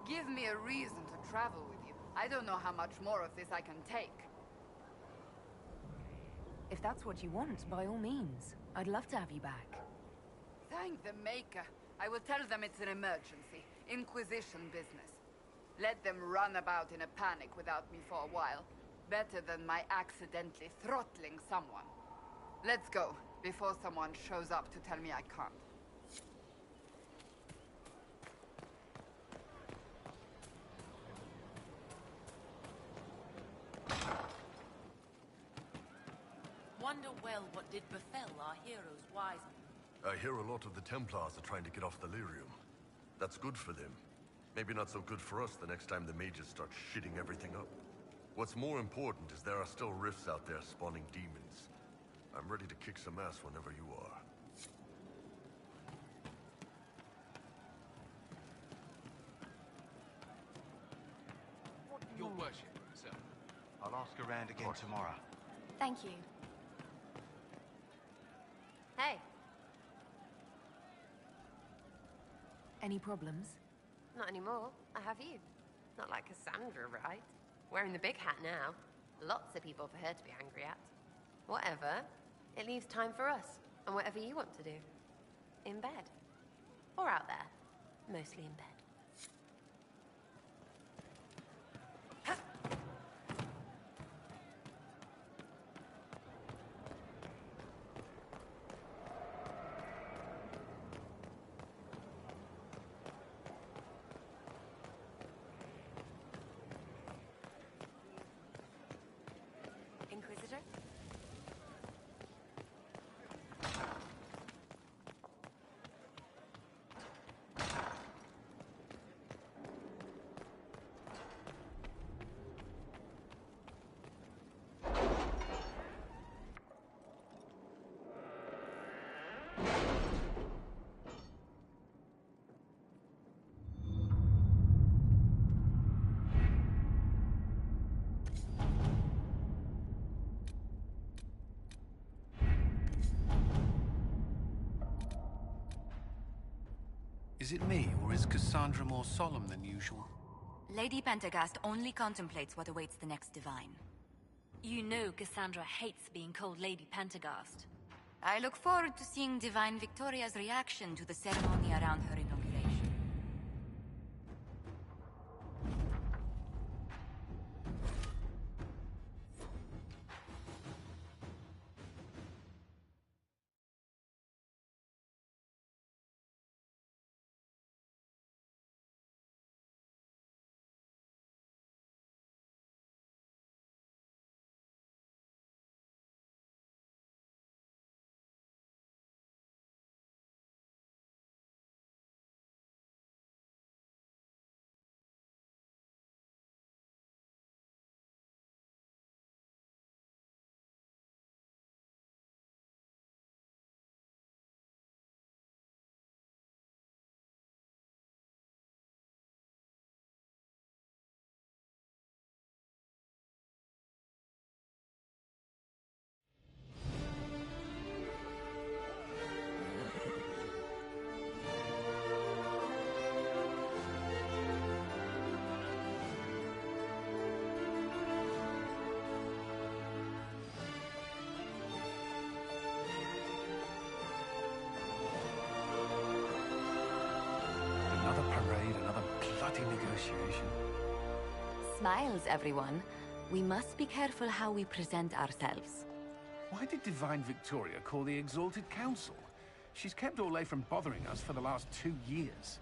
Speaker 14: Give me a reason to travel with you. I don't know how much more of this I can take.
Speaker 1: If that's what you want, by all means. I'd love to have you back.
Speaker 14: Thank the Maker. I will tell them it's an emergency. Inquisition business. Let them run about in a panic without me for a while. Better than my accidentally throttling someone. Let's go, before someone shows up to tell me I can't.
Speaker 16: Wonder well what did befell our heroes wise.
Speaker 17: I hear a lot of the Templars are trying to get off the Lyrium. That's good for them. Maybe not so good for us the next time the mages start shitting everything up. What's more important is there are still rifts out there spawning demons. I'm ready to kick some ass whenever you are.
Speaker 18: Your worship, sir. I'll ask around again tomorrow.
Speaker 19: Thank you.
Speaker 9: Hey.
Speaker 1: Any problems?
Speaker 9: Not anymore. I have you. Not like Cassandra, right? Wearing the big hat now. Lots of people for her to be angry at. Whatever. It leaves time for us, and whatever you want to do. In bed. Or out there. Mostly in bed.
Speaker 19: Inquisitor?
Speaker 6: Is it me, or is Cassandra more solemn than usual?
Speaker 7: Lady Pentagast only contemplates what awaits the next divine.
Speaker 5: You know Cassandra hates being called Lady Pentagast.
Speaker 7: I look forward to seeing Divine Victoria's reaction to the ceremony around her inauguration.
Speaker 6: Another parade, another bloody negotiation.
Speaker 7: Smiles, everyone. We must be careful how we present ourselves.
Speaker 6: Why did Divine Victoria call the Exalted Council? She's kept Orlais from bothering us for the last 2 years.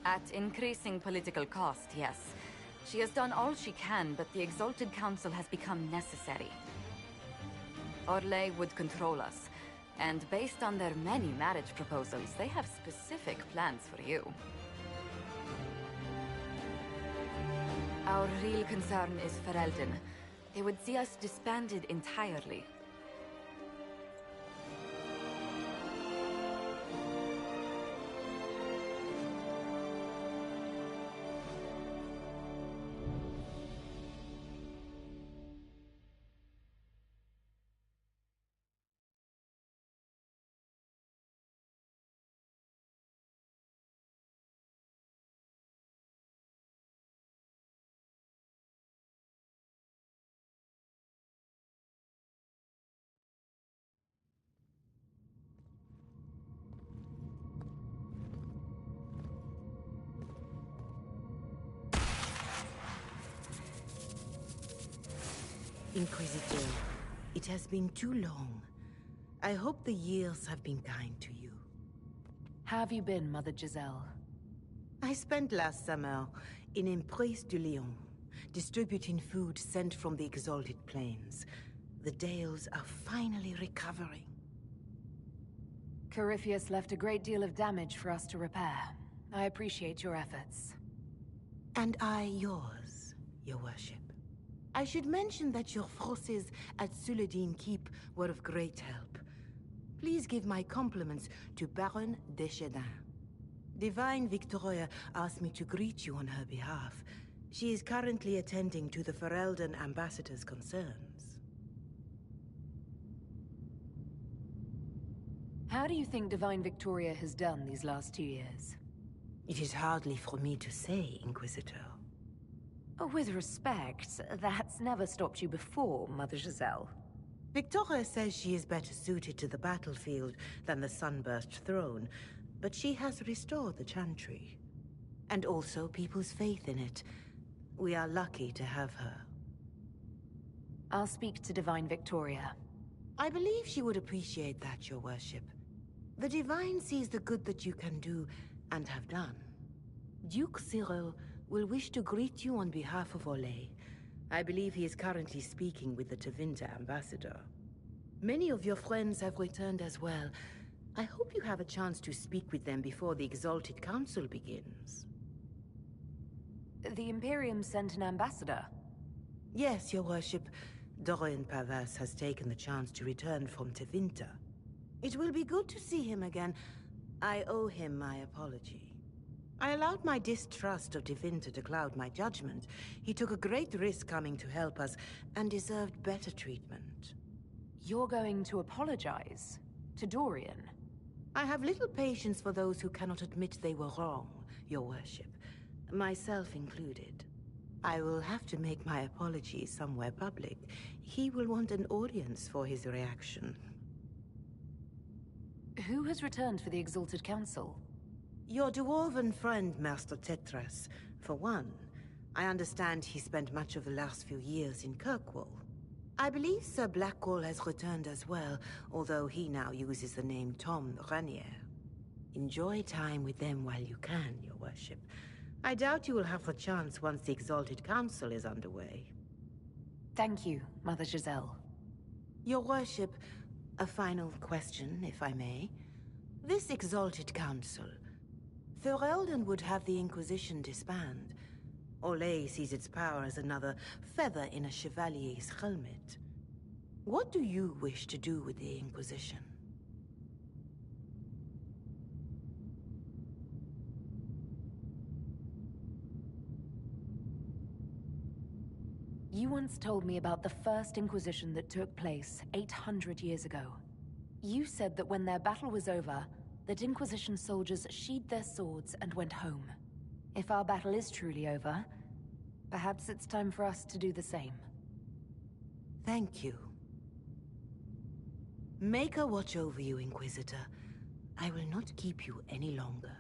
Speaker 7: At increasing political cost, yes. She has done all she can, but the Exalted Council has become necessary. Orlais would control us, and based on their many marriage proposals, they have specific plans for you. Our real concern is Ferelden. They would see us disbanded entirely.
Speaker 20: Inquisitor, it has been too long. I hope the years have been kind to you.
Speaker 1: How have you been, Mother Giselle?
Speaker 20: I spent last summer in Emprise du Lion, distributing food sent from the Exalted Plains. The Dales are finally recovering.
Speaker 1: Corypheus left a great deal of damage for us to repair. I appreciate your efforts.
Speaker 20: And I yours, Your Worship. I should mention that your forces at Suladin Keep were of great help. Please give my compliments to Baron Deschedin. Divine Victoria asked me to greet you on her behalf. She is currently attending to the Ferelden ambassador's concerns.
Speaker 1: How do you think Divine Victoria has done these last 2 years?
Speaker 20: It is hardly for me to say, Inquisitor.
Speaker 1: With respect, that's never stopped you before, Mother Giselle.
Speaker 20: Victoria says she is better suited to the battlefield than the Sunburst throne, but she has restored the Chantry. And also people's faith in it. We are lucky to have her.
Speaker 1: I'll speak to Divine Victoria.
Speaker 20: I believe she would appreciate that, Your Worship. The Divine sees the good that you can do and have done. Duke Cyril will wish to greet you on behalf of Orlais. I believe he is currently speaking with the Tevinter ambassador. Many of your friends have returned as well. I hope you have a chance to speak with them before the Exalted Council begins.
Speaker 1: The Imperium sent an ambassador?
Speaker 20: Yes, Your Worship. Dorian Pavas has taken the chance to return from Tevinter. It will be good to see him again. I owe him my apology. I allowed my distrust of Tevinter to cloud my judgment. He took a great risk coming to help us, and deserved better treatment.
Speaker 1: You're going to apologize? To Dorian?
Speaker 20: I have little patience for those who cannot admit they were wrong, your worship. Myself included. I will have to make my apologies somewhere public. He will want an audience for his reaction.
Speaker 1: Who has returned for the Exalted Council?
Speaker 20: Your dwarven friend, Master Tetras. For one, I understand he spent much of the last few years in Kirkwall. I believe Sir Blackwall has returned as well, although he now uses the name Tom Ranier. Enjoy time with them while you can, your worship. I doubt you will have the chance once the Exalted Council is underway.
Speaker 1: Thank you, Mother Giselle.
Speaker 20: Your worship, a final question, if I may. This Exalted Council, Thorelden would have the Inquisition disband. Olay sees its power as another feather in a chevalier's helmet. What do you wish to do with the Inquisition?
Speaker 1: You once told me about the first Inquisition that took place 800 years ago. You said that when their battle was over, that Inquisition soldiers sheathed their swords and went home. If our battle is truly over, perhaps it's time for us to do the same.
Speaker 20: Thank you. Maker watch over you, Inquisitor. I will not keep you any longer.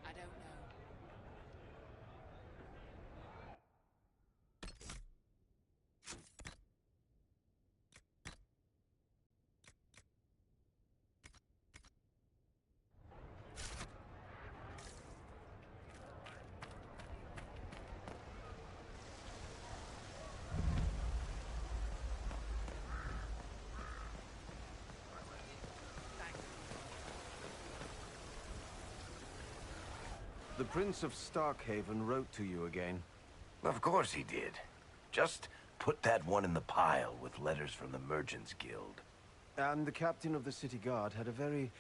Speaker 16: I don't know.
Speaker 21: The Prince of Starkhaven wrote to you again.
Speaker 11: Of course he did. Just put that one in the pile with letters from the Merchants Guild.
Speaker 21: And the captain of the city guard had a very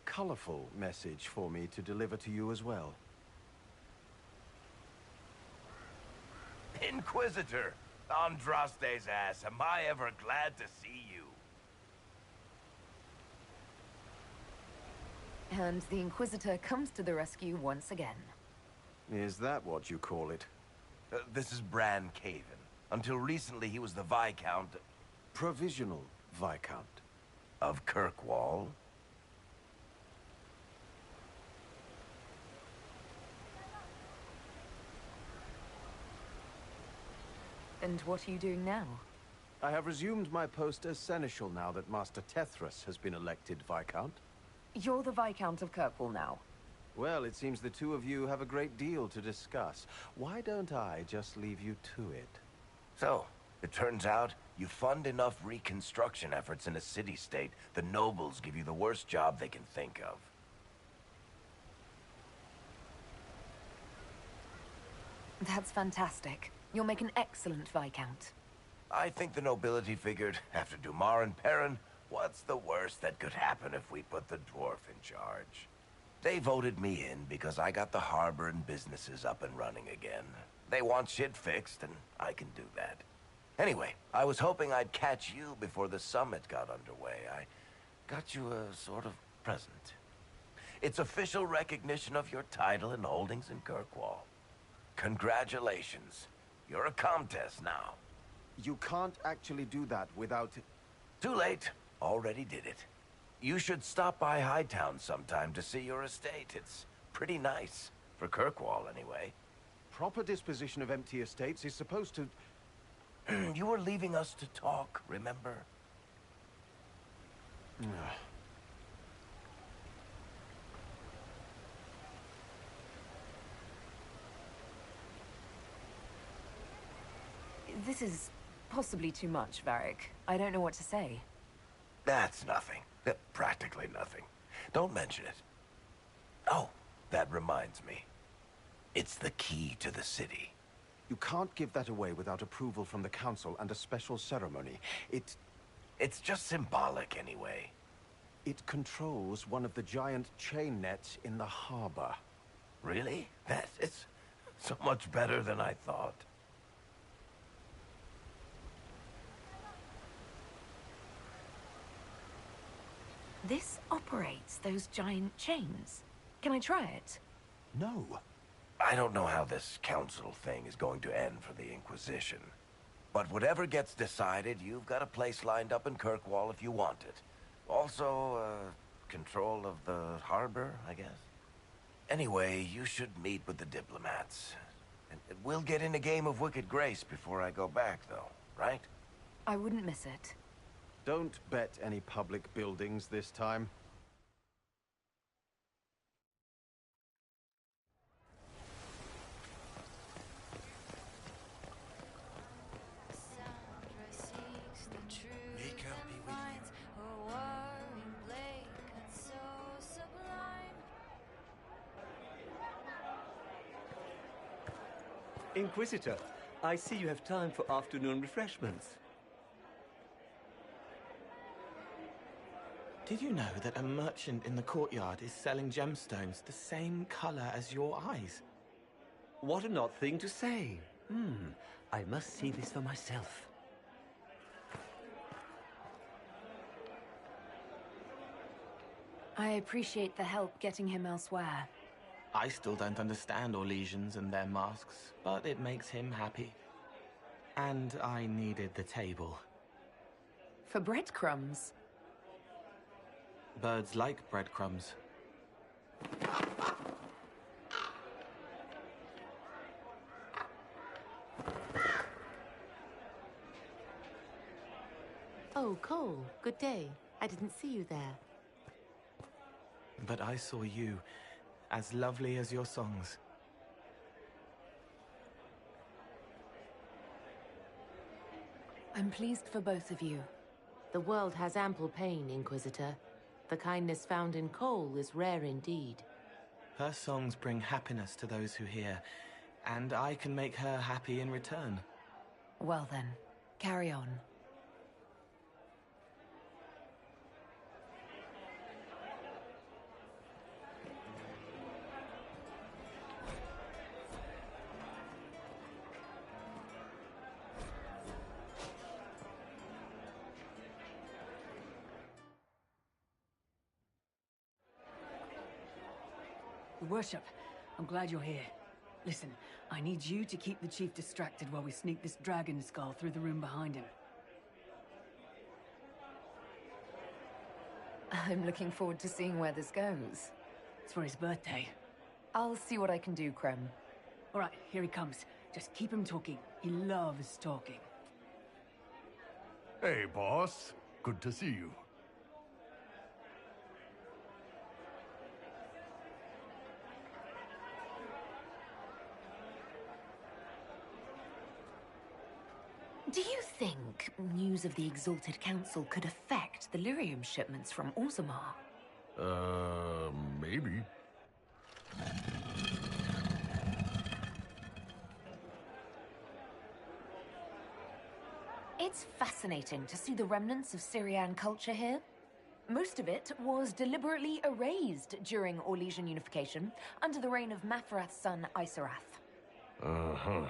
Speaker 21: colorful message for me to deliver to you as well.
Speaker 11: Inquisitor! Andraste's ass, am I ever glad to see you.
Speaker 1: And the Inquisitor comes to the rescue once again.
Speaker 21: Is that what you call it?
Speaker 11: This is Bran Caven. Until recently, he was the Viscount...
Speaker 21: Provisional Viscount.
Speaker 11: Of Kirkwall?
Speaker 1: And what are you doing now?
Speaker 21: I have resumed my post as Seneschal now that Master Tethrus has been elected Viscount.
Speaker 1: You're the Viscount of Kirkwall now.
Speaker 21: Well, it seems the two of you have a great deal to discuss. Why don't I just leave you to it?
Speaker 11: So, it turns out you fund enough reconstruction efforts in a city-state, the nobles give you the worst job they can think of.
Speaker 1: That's fantastic. You'll make an excellent Viscount.
Speaker 11: I think the nobility figured, after Dumar and Perrin, what's the worst that could happen if we put the dwarf in charge? They voted me in because I got the harbor and businesses up and running again. They want shit fixed, and I can do that. Anyway, I was hoping I'd catch you before the summit got underway. I got you a sort of present. It's official recognition of your title and holdings in Kirkwall. Congratulations. You're a Comtesse now.
Speaker 21: You can't actually do that without...
Speaker 11: Too late. Already did it. You should stop by Hightown sometime to see your estate. It's pretty nice. For Kirkwall, anyway.
Speaker 21: Proper disposition of empty estates is supposed to...
Speaker 11: You were leaving us to talk, remember?
Speaker 1: This is possibly too much, Varric. I don't know what to say.
Speaker 11: That's nothing. Practically nothing. Don't mention it. Oh, that reminds me. It's the key to the city.
Speaker 21: You can't give that away without approval from the Council and a special ceremony.
Speaker 11: It's just symbolic anyway.
Speaker 21: It controls one of the giant chain nets in the harbor.
Speaker 11: Really? That is so much better than I thought.
Speaker 1: This operates those giant chains. Can I try it?
Speaker 21: No.
Speaker 11: I don't know how this council thing is going to end for the Inquisition. But whatever gets decided, you've got a place lined up in Kirkwall if you want it. Also, control of the harbor, I guess. Anyway, you should meet with the diplomats. And we'll get in a game of Wicked Grace before I go back, though, right?
Speaker 1: I wouldn't miss it.
Speaker 21: Don't bet any public buildings this time.
Speaker 10: Inquisitor, I see you have time for afternoon refreshments.
Speaker 12: Did you know that a merchant in the courtyard is selling gemstones the same color as your eyes?
Speaker 10: What an odd thing to say. I must see this for myself.
Speaker 1: I appreciate the help getting him elsewhere.
Speaker 12: I still don't understand Orlesians and their masks, but it makes him happy. And I needed the table.
Speaker 1: For breadcrumbs?
Speaker 12: Birds like breadcrumbs.
Speaker 22: Oh, Cole, good day. I didn't see you there.
Speaker 12: But I saw you, as lovely as your songs.
Speaker 1: I'm pleased for both of you.
Speaker 22: The world has ample pain, Inquisitor. The kindness found in Cole is rare indeed.
Speaker 12: Her songs bring happiness to those who hear, and I can make her happy in return.
Speaker 1: Well then, carry on.
Speaker 23: Your Worship, I'm glad you're here. Listen, I need you to keep the Chief distracted while we sneak this dragon skull through the room behind him.
Speaker 1: I'm looking forward to seeing where this goes.
Speaker 23: It's for his birthday.
Speaker 1: I'll see what I can do, Krem.
Speaker 23: All right, here he comes. Just keep him talking. He loves talking.
Speaker 8: Hey, boss. Good to see you.
Speaker 1: Do you think news of the Exalted Council could affect the lyrium shipments from Orzammar?
Speaker 8: Maybe.
Speaker 1: It's fascinating to see the remnants of Syrian culture here. Most of it was deliberately erased during Orlesian unification under the reign of Mafarath's son, Isarath.
Speaker 8: Uh-huh.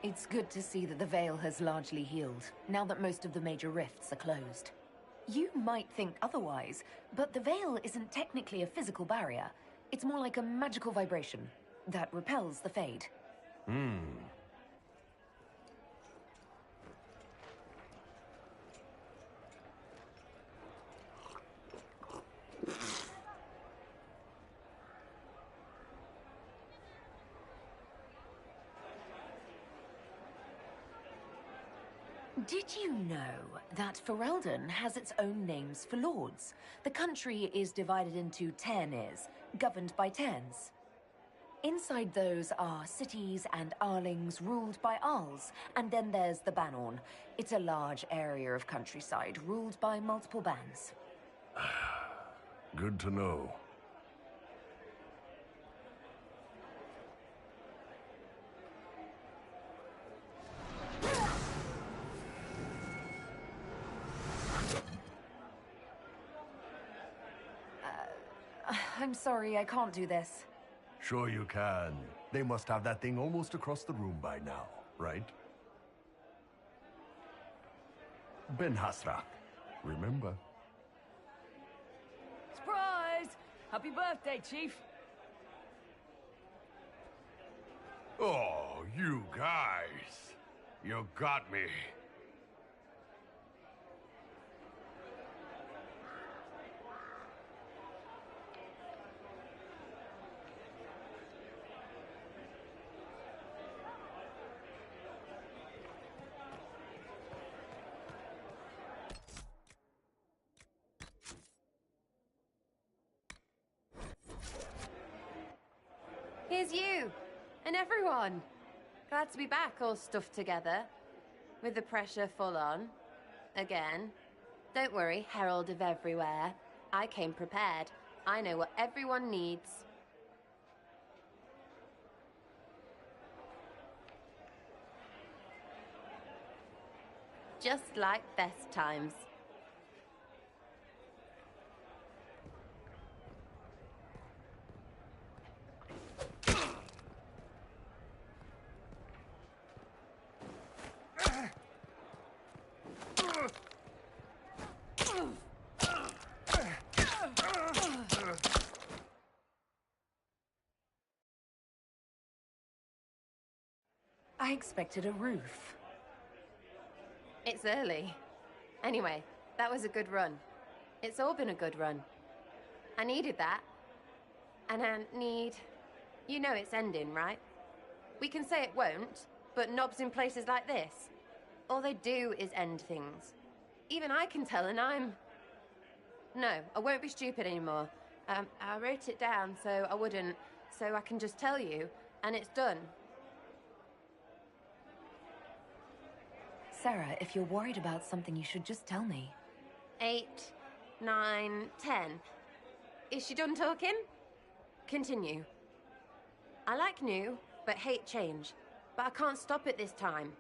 Speaker 1: It's good to see that the Veil has largely healed, now that most of the major rifts are closed. You might think otherwise, but the Veil isn't technically a physical barrier. It's more like a magical vibration that repels the Fade. Did you know that Ferelden has its own names for lords? The country is divided into Tairnirs, governed by Tairns. Inside those are cities and Arlings ruled by Arls, and then there's the Banorn. It's a large area of countryside ruled by multiple bands.
Speaker 8: Good to know.
Speaker 1: I'm sorry, I can't do this.
Speaker 8: Sure you can. They must have that thing almost across the room by now, right? Ben Hasrak, remember?
Speaker 23: Surprise! Happy birthday, Chief!
Speaker 8: Oh, you guys! You got me.
Speaker 9: Here's you! And everyone! Glad to be back, all stuffed together. With the pressure full on. Again. Don't worry, Herald of Everywhere. I came prepared. I know what everyone needs. Just like best times.
Speaker 1: I expected a roof.
Speaker 9: It's early. Anyway, that was a good run. It's all been a good run. I needed that. And I need... You know it's ending, right? We can say it won't, but knobs in places like this, all they do is end things. Even I can tell, and I'm... No, I won't be stupid anymore. I wrote it down so I wouldn't, so I can just tell you, and it's done.
Speaker 1: Sarah, if you're worried about something, you should just tell me.
Speaker 9: 8, 9, 10. Is she done talking? Continue. I like new, but hate change. But I can't stop it this time.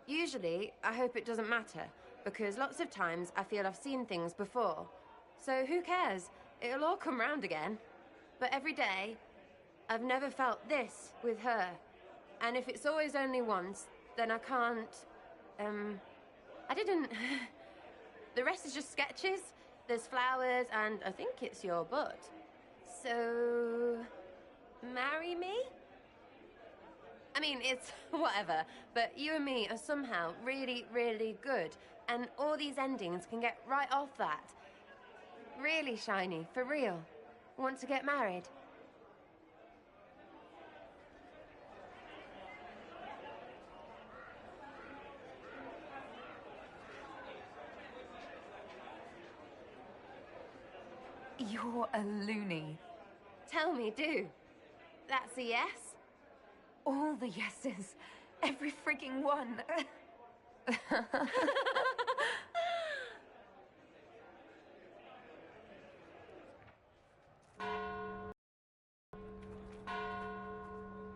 Speaker 9: Usually, I hope it doesn't matter, because lots of times I feel I've seen things before. So who cares? It'll all come round again. But every day, I've never felt this with her. And if it's always only once, then I can't... I didn't... The rest is just sketches. There's flowers, and I think it's your butt. So... marry me? I mean, it's whatever, but you and me are somehow really, really good, and all these endings can get right off that. Really, Shiny, for real. Want to get married?
Speaker 1: You're a loony.
Speaker 9: Tell me, do. That's a yes?
Speaker 1: All the yeses. Every freaking one.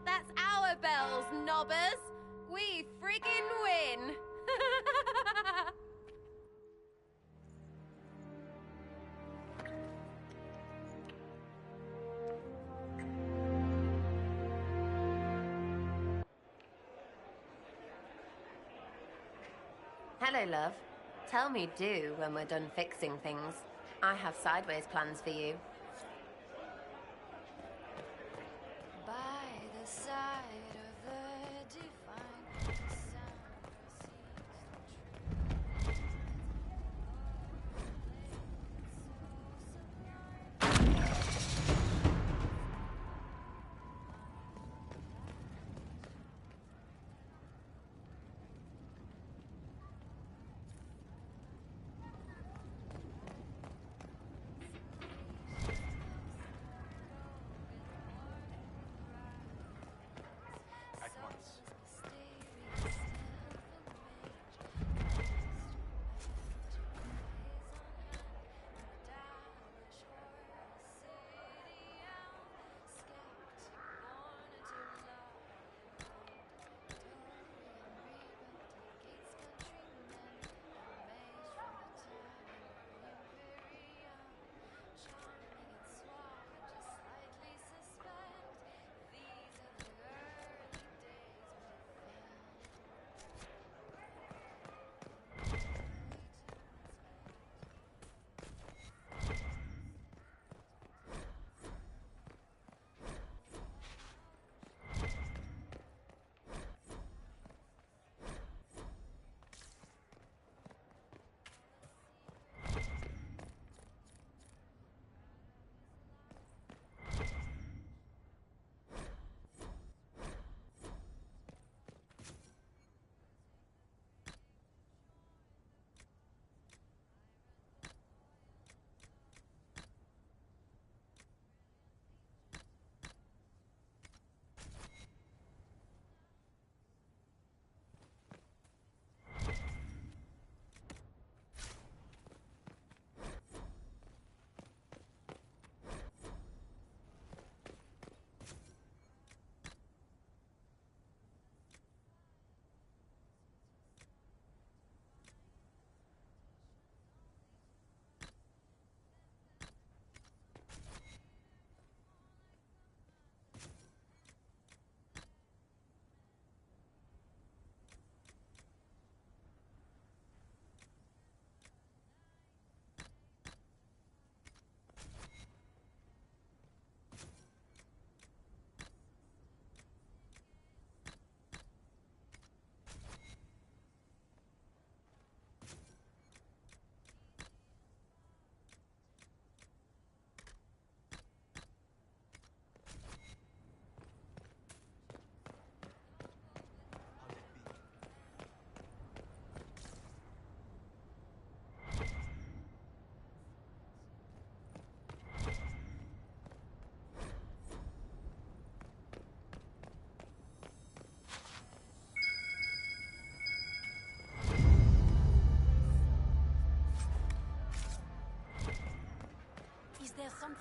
Speaker 9: That's our bells, knobbers. We friggin' win. Hello, love. Tell me do when we're done fixing things. I have sideways plans for you.
Speaker 2: By the side of the divine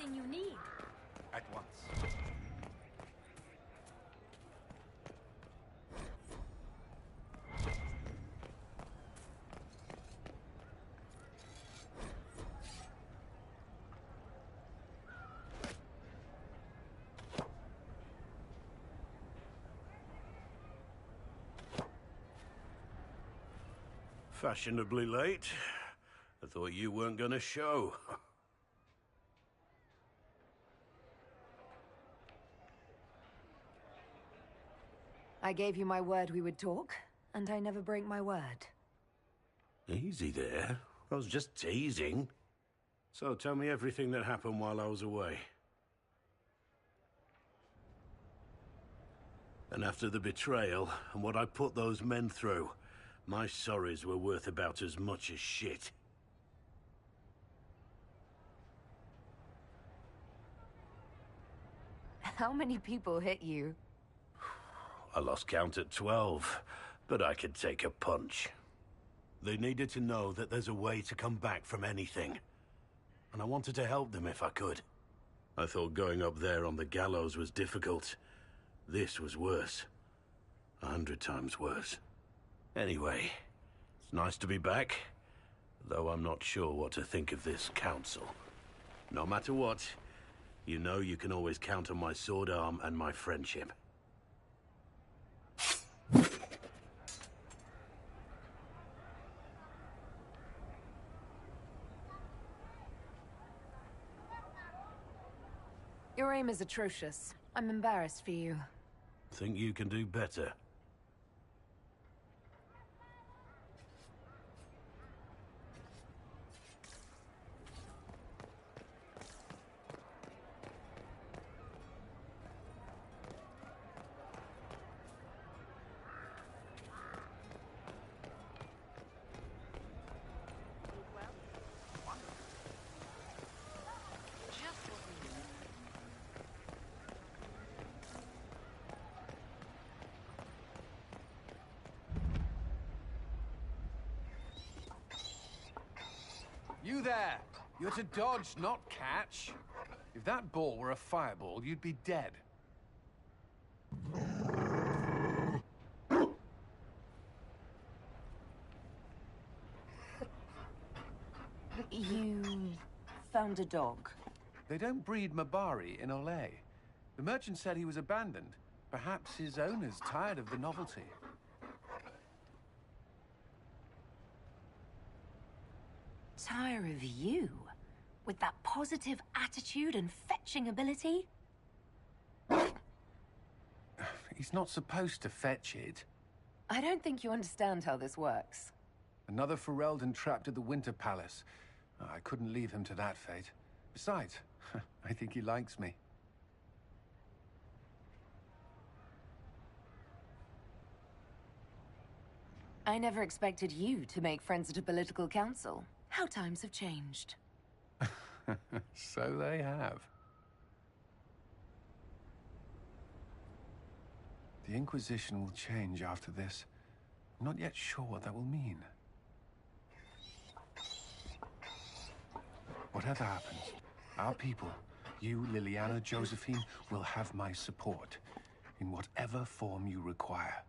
Speaker 19: everything you need.
Speaker 18: At once.
Speaker 4: Fashionably late. I thought you weren't gonna show.
Speaker 1: I gave you my word we would talk, and I never break my word.
Speaker 4: Easy there. I was just teasing. So tell me everything that happened while I was away. And after the betrayal, and what I put those men through, my sorries were worth about as much as shit.
Speaker 1: How many people hit you?
Speaker 4: I lost count at 12, but I could take a punch. They needed to know that there's a way to come back from anything. And I wanted to help them if I could. I thought going up there on the gallows was difficult. This was worse. 100 times worse. Anyway, it's nice to be back, though I'm not sure what to think of this council. No matter what, you know you can always count on my sword arm and my friendship.
Speaker 1: Your aim is atrocious. I'm embarrassed for you.
Speaker 4: Think you can do better?
Speaker 6: You there! You're to dodge, not catch. If that ball were a fireball, you'd be dead.
Speaker 1: You found a dog?
Speaker 6: They don't breed Mabari in Olay. The merchant said he was abandoned. Perhaps his owner's tired of the novelty.
Speaker 1: Tire of you? With that positive attitude and fetching ability?
Speaker 6: He's not supposed to fetch it.
Speaker 1: I don't think you understand how this works.
Speaker 6: Another Ferelden trapped at the Winter Palace. I couldn't leave him to that fate. Besides, I think he likes me.
Speaker 1: I never expected you to make friends at a political council. How times have changed.
Speaker 6: So they have. The Inquisition will change after this. I'm not yet sure what that will mean. Whatever happens, our people, you, Liliana, Josephine, will have my support in whatever form you require.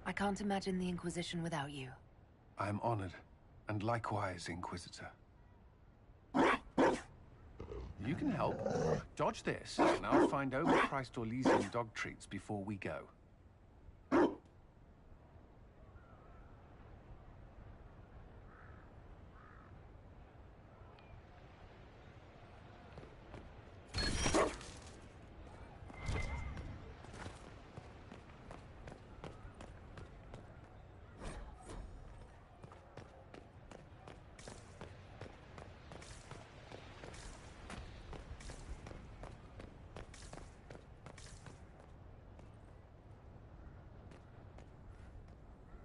Speaker 1: I can't imagine the Inquisition without you.
Speaker 6: I am honored, and likewise, Inquisitor. You can help. Dodge this, and I'll find overpriced Orlesian dog treats before we go.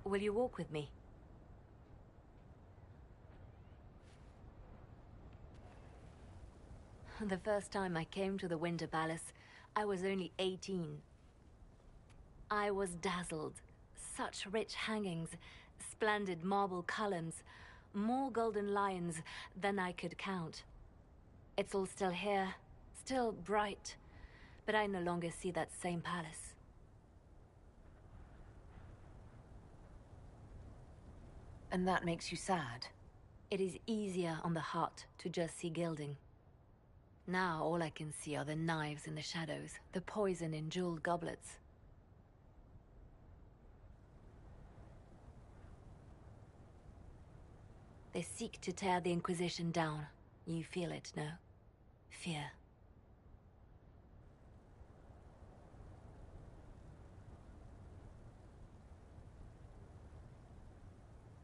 Speaker 5: Will you walk with me? The first time I came to the Winter Palace, I was only 18. I was dazzled. Such rich hangings, splendid marble columns, More golden lions than I could count. It's all still here, still bright, but I no longer see that same palace.
Speaker 1: And that makes you sad?
Speaker 5: It is easier on the heart to just see gilding. Now all I can see are the knives in the shadows, the poison in jeweled goblets. They seek to tear the Inquisition down. You feel it, no? Fear.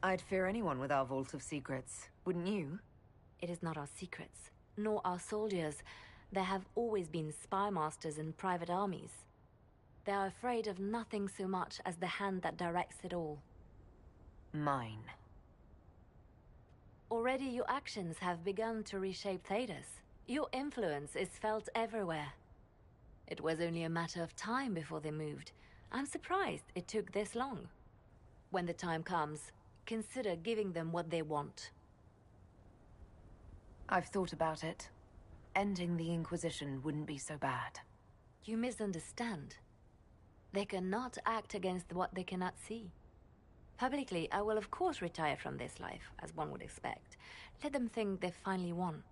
Speaker 1: I'd fear anyone with our Vault of Secrets, wouldn't you?
Speaker 5: It is not our secrets, nor our soldiers. There have always been spy masters and private armies. They are afraid of nothing so much as the hand that directs it all.
Speaker 1: Mine.
Speaker 5: Already your actions have begun to reshape Thedas. Your influence is felt everywhere. It was only a matter of time before they moved. I'm surprised it took this long. When the time comes, consider giving them what they want.
Speaker 1: I've thought about it. Ending the Inquisition wouldn't be so bad.
Speaker 5: You misunderstand. They cannot act against what they cannot see. Publicly, I will of course retire from this life, as one would expect. Let them think they've finally won.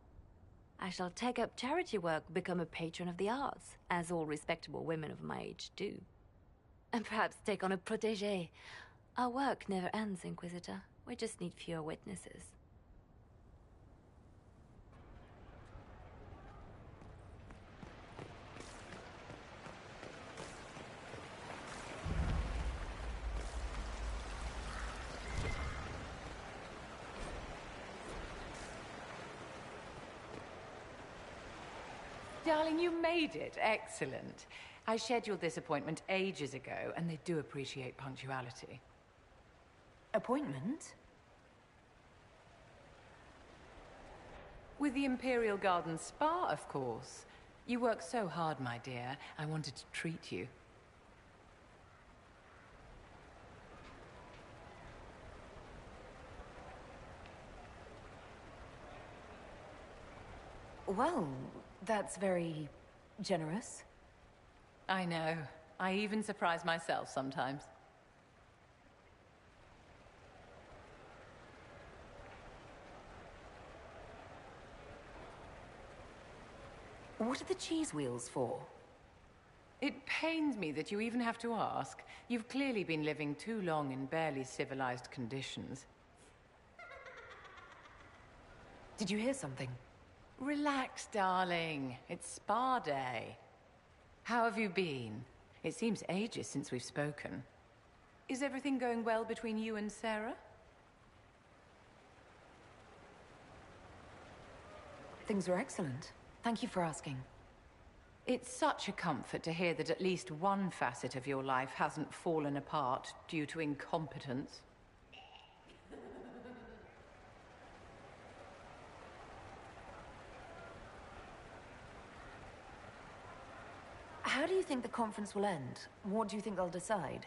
Speaker 5: I shall take up charity work, become a patron of the arts, as all respectable women of my age do. And perhaps take on a protégé. Our work never ends, Inquisitor. We just need fewer witnesses.
Speaker 3: Darling, you made it. Excellent. I scheduled this appointment ages ago, and they do appreciate punctuality.
Speaker 1: Appointment?
Speaker 3: With the Imperial Garden Spa, of course. You work so hard, my dear. I wanted to treat you.
Speaker 1: Well, that's very generous.
Speaker 3: I know. I even surprise myself sometimes.
Speaker 1: What are the cheese wheels for?
Speaker 3: It pains me that you even have to ask. You've clearly been living too long in barely civilized conditions.
Speaker 1: Did you hear something?
Speaker 3: Relax, darling. It's spa day. How have you been? It seems ages since we've spoken. Is everything going well between you and Sarah?
Speaker 1: Things are excellent. Thank you for asking.
Speaker 3: It's such a comfort to hear that at least one facet of your life hasn't fallen apart due to incompetence.
Speaker 1: How do you think the conference will end? What do you think they'll decide?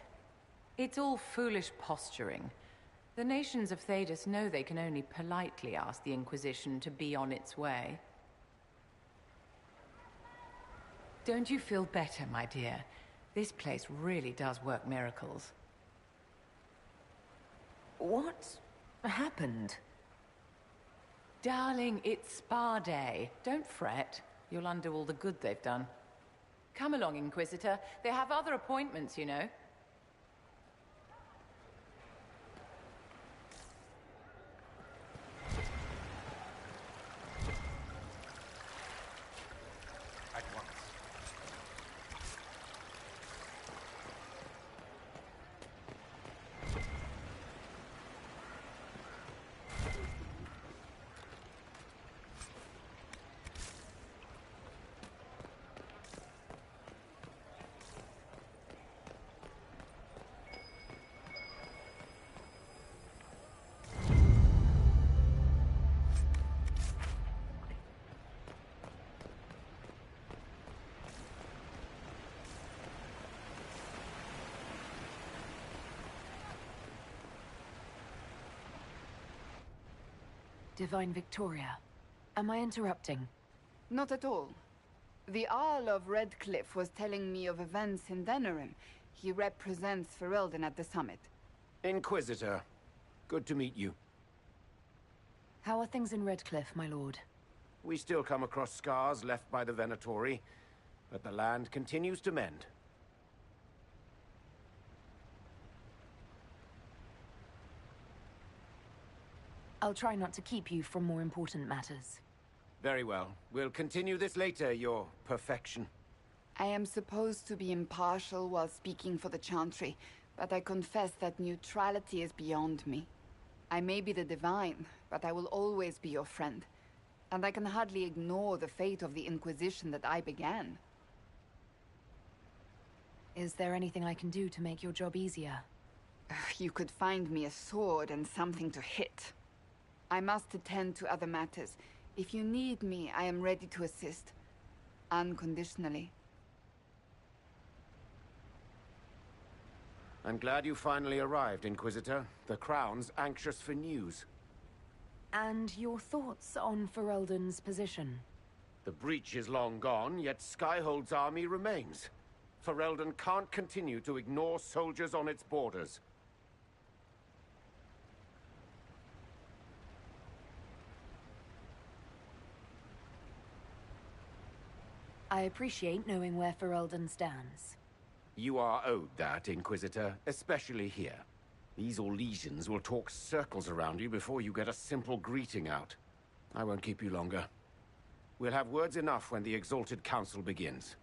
Speaker 3: It's all foolish posturing. The nations of Thedas know they can only politely ask the Inquisition to be on its way. Don't you feel better, my dear? This place really does work miracles.
Speaker 1: What happened?
Speaker 3: Darling, it's spa day. Don't fret. You'll undo all the good they've done. Come along, Inquisitor. They have other appointments, you know.
Speaker 18: At once.
Speaker 1: Divine Victoria. Am I interrupting?
Speaker 13: Not at all. The Jarl of Redcliffe was telling me of events in Denerim. He represents Ferelden at the summit.
Speaker 21: Inquisitor, good to meet you.
Speaker 1: How are things in Redcliffe, my lord?
Speaker 21: We still come across scars left by the Venatori, but the land continues to mend.
Speaker 1: I'll try not to keep you from more important matters.
Speaker 21: Very well. We'll continue this later, your perfection.
Speaker 13: I am supposed to be impartial while speaking for the Chantry, but I confess that neutrality is beyond me. I may be the Divine, but I will always be your friend. And I can hardly ignore the fate of the Inquisition that I began.
Speaker 1: Is there anything I can do to make your job easier?
Speaker 13: You could find me a sword and something to hit. I must attend to other matters. If you need me, I am ready to assist. Unconditionally.
Speaker 21: I'm glad you finally arrived, Inquisitor. The Crown's anxious for news.
Speaker 1: And your thoughts on Ferelden's position?
Speaker 21: The breach is long gone, yet Skyhold's army remains. Ferelden can't continue to ignore soldiers on its borders.
Speaker 1: I appreciate knowing where Ferelden stands.
Speaker 21: You are owed that, Inquisitor, especially here. These Orlesians will talk circles around you before you get a simple greeting out. I won't keep you longer. We'll have words enough when the Exalted Council begins.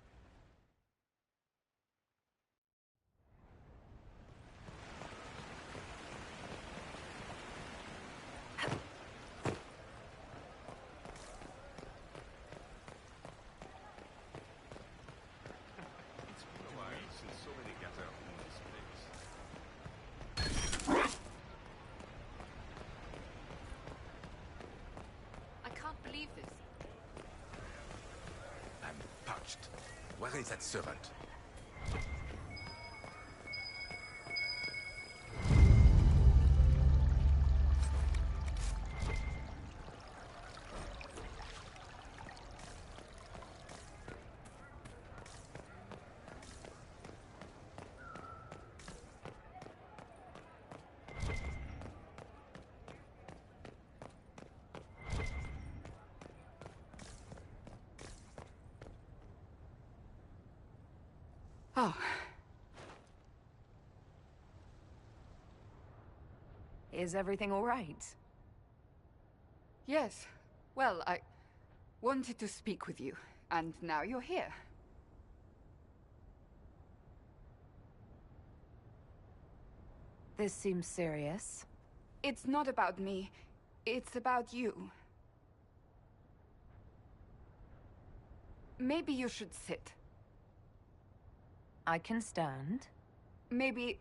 Speaker 14: Where is that servant?
Speaker 13: Oh.
Speaker 1: Is everything all right?
Speaker 13: Yes. Well, I wanted to speak with you, and now you're here.
Speaker 1: This seems serious.
Speaker 13: It's not about me. It's about you. Maybe you should sit.
Speaker 1: I can stand.
Speaker 13: Maybe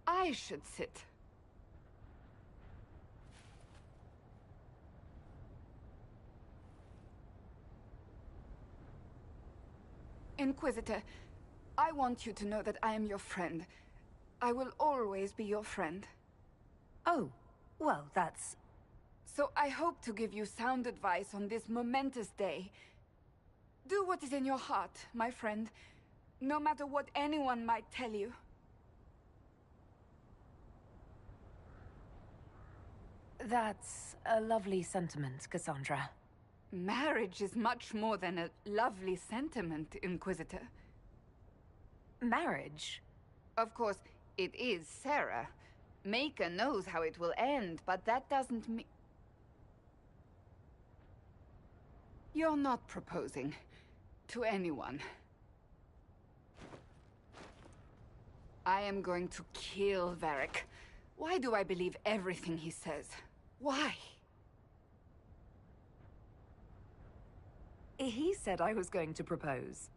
Speaker 13: I should sit. Inquisitor, I want you to know that I am your friend. I will always be your friend.
Speaker 1: Oh, well, that's...
Speaker 13: So I hope to give you sound advice on this momentous day. Do what is in your heart, my friend. No matter what anyone might tell you.
Speaker 1: That's a lovely sentiment, Cassandra.
Speaker 13: Marriage is much more than a lovely sentiment, Inquisitor.
Speaker 1: Marriage?
Speaker 13: Of course, it is Sarah. Maker knows how it will end, but that doesn't mean... You're not proposing to anyone. I am going to kill Varric. Why do I believe everything he says? Why?
Speaker 1: He said I was going to propose.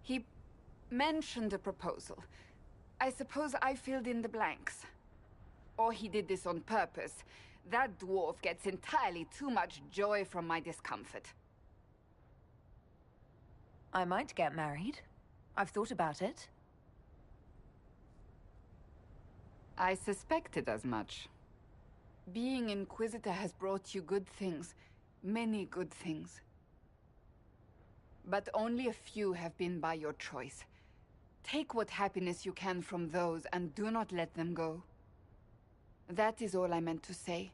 Speaker 13: He mentioned a proposal. I suppose I filled in the blanks. Or he did this on purpose. That dwarf gets entirely too much joy from my discomfort.
Speaker 1: I might get married. I've thought about it.
Speaker 13: I suspected as much. Being Inquisitor has brought you good things. Many good things. But only a few have been by your choice. Take what happiness you can from those and do not let them go. That is all I meant to say.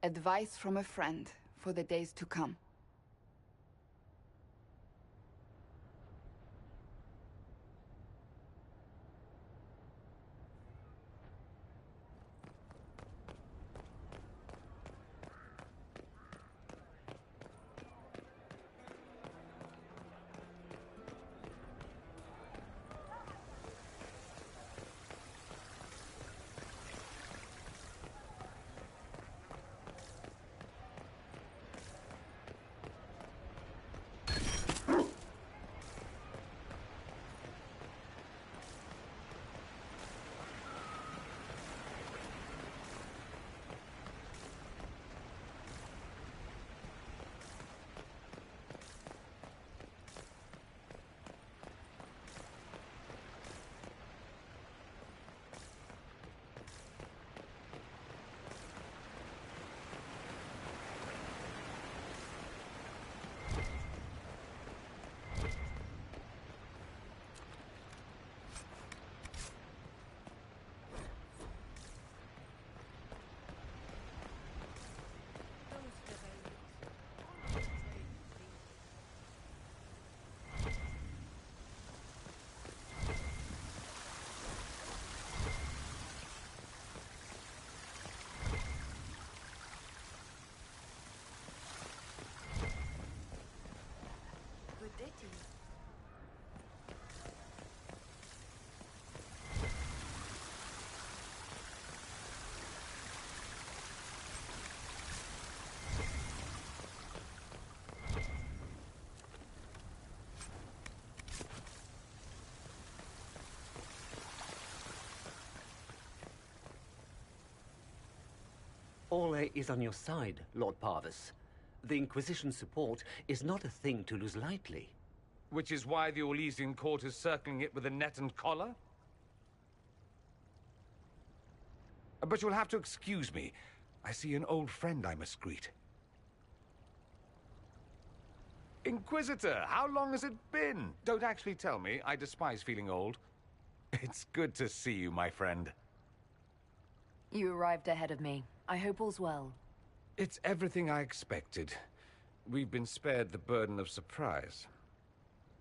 Speaker 13: Advice from a friend for the days to come.
Speaker 10: Orlais is on your side, Lord Parvis. The Inquisition's support is not a thing to lose lightly.
Speaker 6: Which is why the Orlesian court is circling it with a net and collar? But you'll have to excuse me. I see an old friend I must greet. Inquisitor, how long has it been? Don't actually tell me. I despise feeling old. It's good to see you, my friend.
Speaker 1: You arrived ahead of me. I hope all's well.
Speaker 6: It's everything I expected. We've been spared the burden of surprise.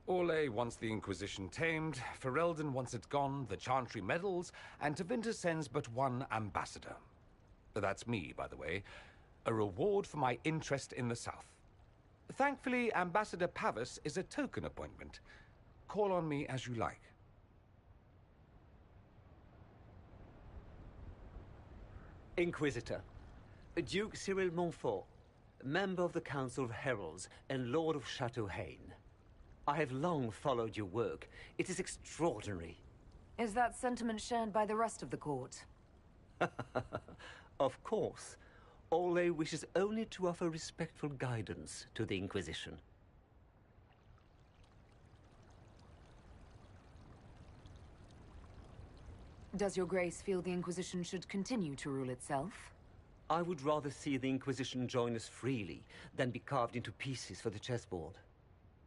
Speaker 6: Orlais wants the Inquisition tamed, Ferelden wants it gone, the Chantry meddles, and Tevinter sends but one ambassador. That's me, by the way. A reward for my interest in the South. Thankfully, Ambassador Pavis is a token appointment. Call on me as you like.
Speaker 10: Inquisitor, Duke Cyril Montfort, member of the Council of Heralds and Lord of Chateau Haine. I have long followed your work. It is extraordinary.
Speaker 1: Is that sentiment shared by the rest of the court?
Speaker 10: Of course. Orlais wishes only to offer respectful guidance to the Inquisition.
Speaker 1: Does your grace feel the Inquisition should continue to rule itself?
Speaker 10: I would rather see the Inquisition join us freely than be carved into pieces for the chessboard.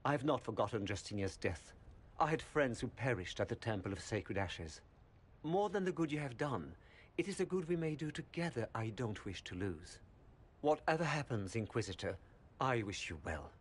Speaker 10: I have not forgotten Justinia's death. I had friends who perished at the Temple of Sacred Ashes. More than the good you have done, it is the good we may do together I don't wish to lose. Whatever happens, Inquisitor, I wish you well.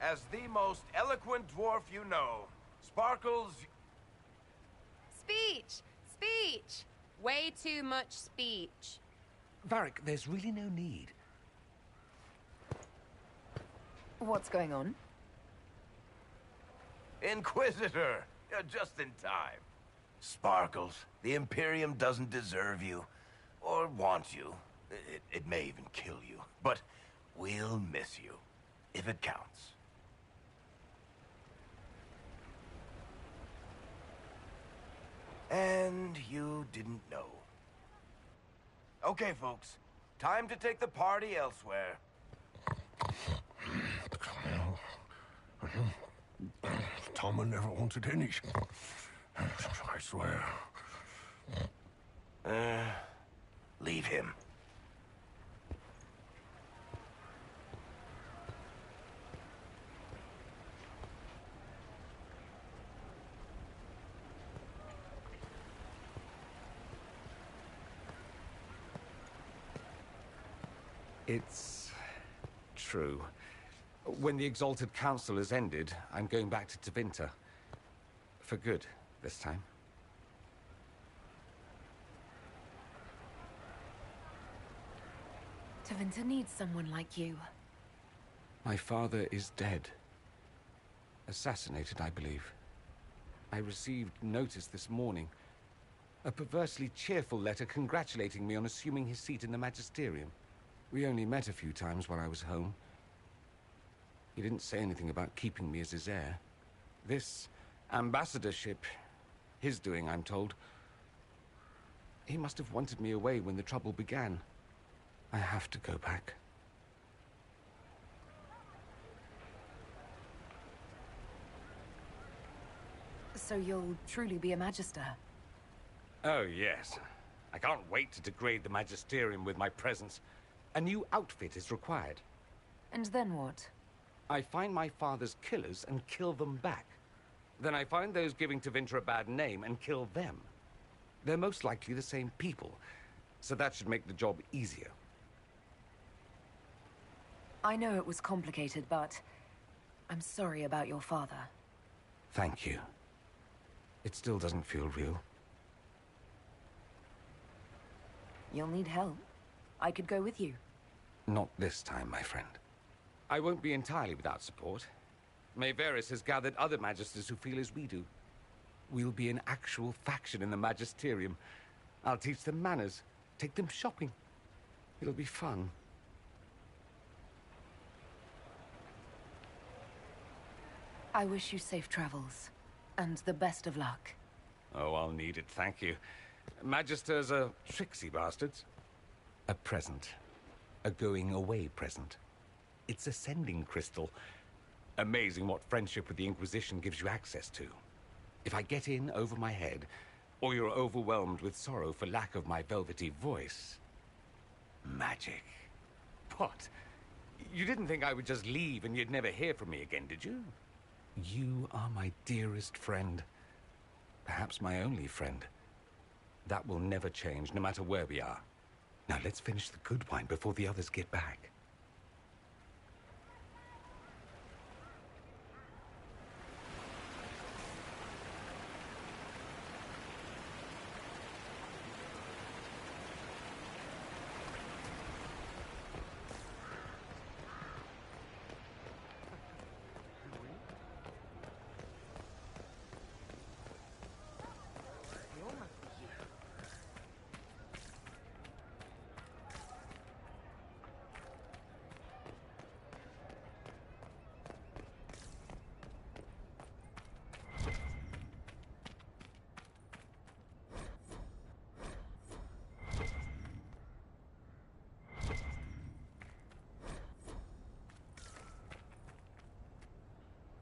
Speaker 11: As the most eloquent dwarf you know, Sparkles...
Speaker 9: Speech! Speech! Way too much speech.
Speaker 6: Varric, there's really no need.
Speaker 1: What's going on?
Speaker 11: Inquisitor! You're just in time. Sparkles, the Imperium doesn't deserve you. Or want you. It may even kill you. But we'll miss you. If it counts. And you didn't know. Okay, folks. Time to take the party elsewhere.
Speaker 4: Toma never wanted any. I swear.
Speaker 11: Leave him.
Speaker 21: It's true. When the Exalted Council has ended, I'm going back to Tevinter. For good, this time.
Speaker 1: Tevinter needs someone like you.
Speaker 21: My father is dead. Assassinated, I believe. I received notice this morning. A perversely cheerful letter congratulating me on assuming his seat in the Magisterium. We only met a few times while I was home. He didn't say anything about keeping me as his heir. This ambassadorship, his doing, I'm told. He must have wanted me away when the trouble began. I have to go back.
Speaker 1: So you'll truly be a Magister?
Speaker 21: Oh, yes. I can't wait to degrade the Magisterium with my presence. A new outfit is required.
Speaker 1: And then what?
Speaker 21: I find my father's killers and kill them back. Then I find those giving Tevinter a bad name and kill them. They're most likely the same people, so that should make the job easier.
Speaker 1: I know it was complicated, but I'm sorry about your father.
Speaker 21: Thank you. It still doesn't feel real.
Speaker 1: You'll need help. I could go with you.
Speaker 21: Not this time, my friend. I won't be entirely without support. Maeveris has gathered other Magisters who feel as we do. We'll be an actual faction in the Magisterium. I'll teach them manners, take them shopping. It'll be fun.
Speaker 1: I wish you safe travels, and the best of luck.
Speaker 21: Oh, I'll need it, thank you. Magisters are tricksy bastards. A present. A going-away present. It's a sending crystal. Amazing what friendship with the Inquisition gives you access to. If I get in over my head, or you're overwhelmed with sorrow for lack of my velvety voice... magic. What? You didn't think I would just leave and you'd never hear from me again, did you? You are my dearest friend. Perhaps my only friend. That will never change, no matter where we are. Now let's finish the good wine before the others get back.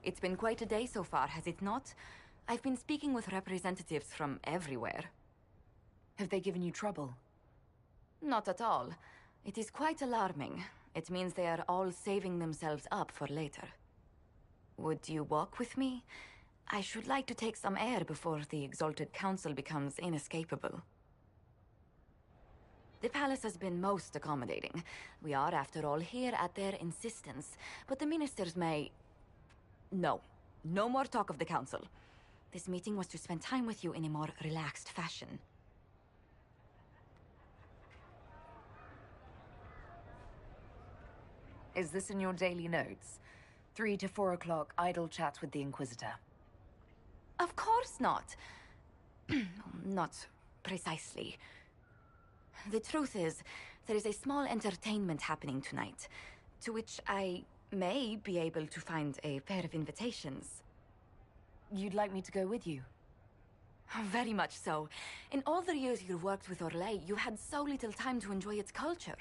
Speaker 7: It's been quite a day so far, has it not? I've been speaking with representatives from everywhere.
Speaker 1: Have they given you trouble?
Speaker 7: Not at all. It is quite alarming. It means they are all saving themselves up for later. Would you walk with me? I should like to take some air before the Exalted Council becomes inescapable. The palace has been most accommodating. We are, after all, here at their insistence, but the ministers may... No. No more talk of the council. This meeting was to spend time with you in a more relaxed fashion.
Speaker 1: Is this in your daily notes? 3 to 4 o'clock, idle chat with the Inquisitor.
Speaker 7: Of course not. Not precisely. The truth is, there is a small entertainment happening tonight, to which I may be able to find a pair of invitations.
Speaker 1: You'd like me to go with you?
Speaker 7: Very much so. In all the years you worked with Orlais, you had so little time to enjoy its culture.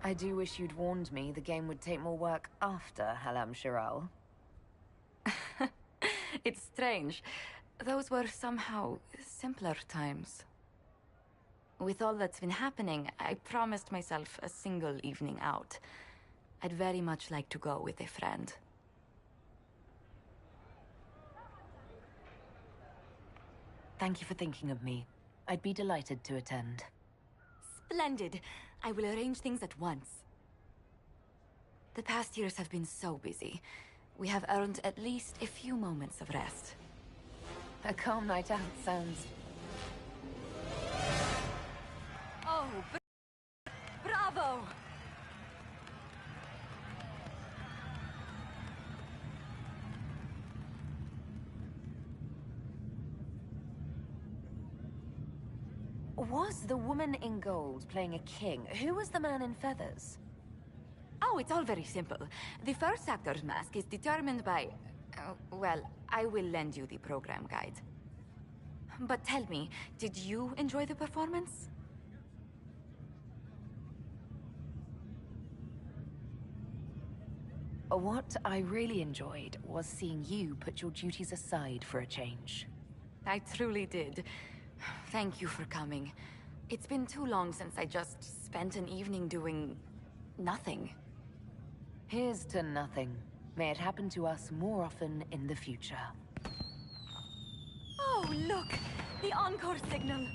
Speaker 1: I do wish you'd warned me the game would take more work after Halam Shiral.
Speaker 7: It's strange. Those were somehow simpler times. With all that's been happening, I promised myself a single evening out. I'd very much like to go with a friend.
Speaker 1: Thank you for thinking of me. I'd be delighted to attend.
Speaker 7: Splendid! I will arrange things at once. The past years have been so busy. We have earned at least a few moments of rest.
Speaker 1: A calm night out sounds...
Speaker 7: Oh, bravo!
Speaker 1: Was the woman in gold playing a king? Who was the man in feathers?
Speaker 7: Oh, it's all very simple. The first actor's mask is determined by... well, I will lend you the program guide. But tell me, did you enjoy the performance?
Speaker 1: What I really enjoyed was seeing you put your duties aside for a change.
Speaker 7: I truly did. Thank you for coming. It's been too long since I just spent an evening doing... nothing.
Speaker 1: Here's to nothing. May it happen to us more often in the future.
Speaker 7: Oh, look! The encore signal!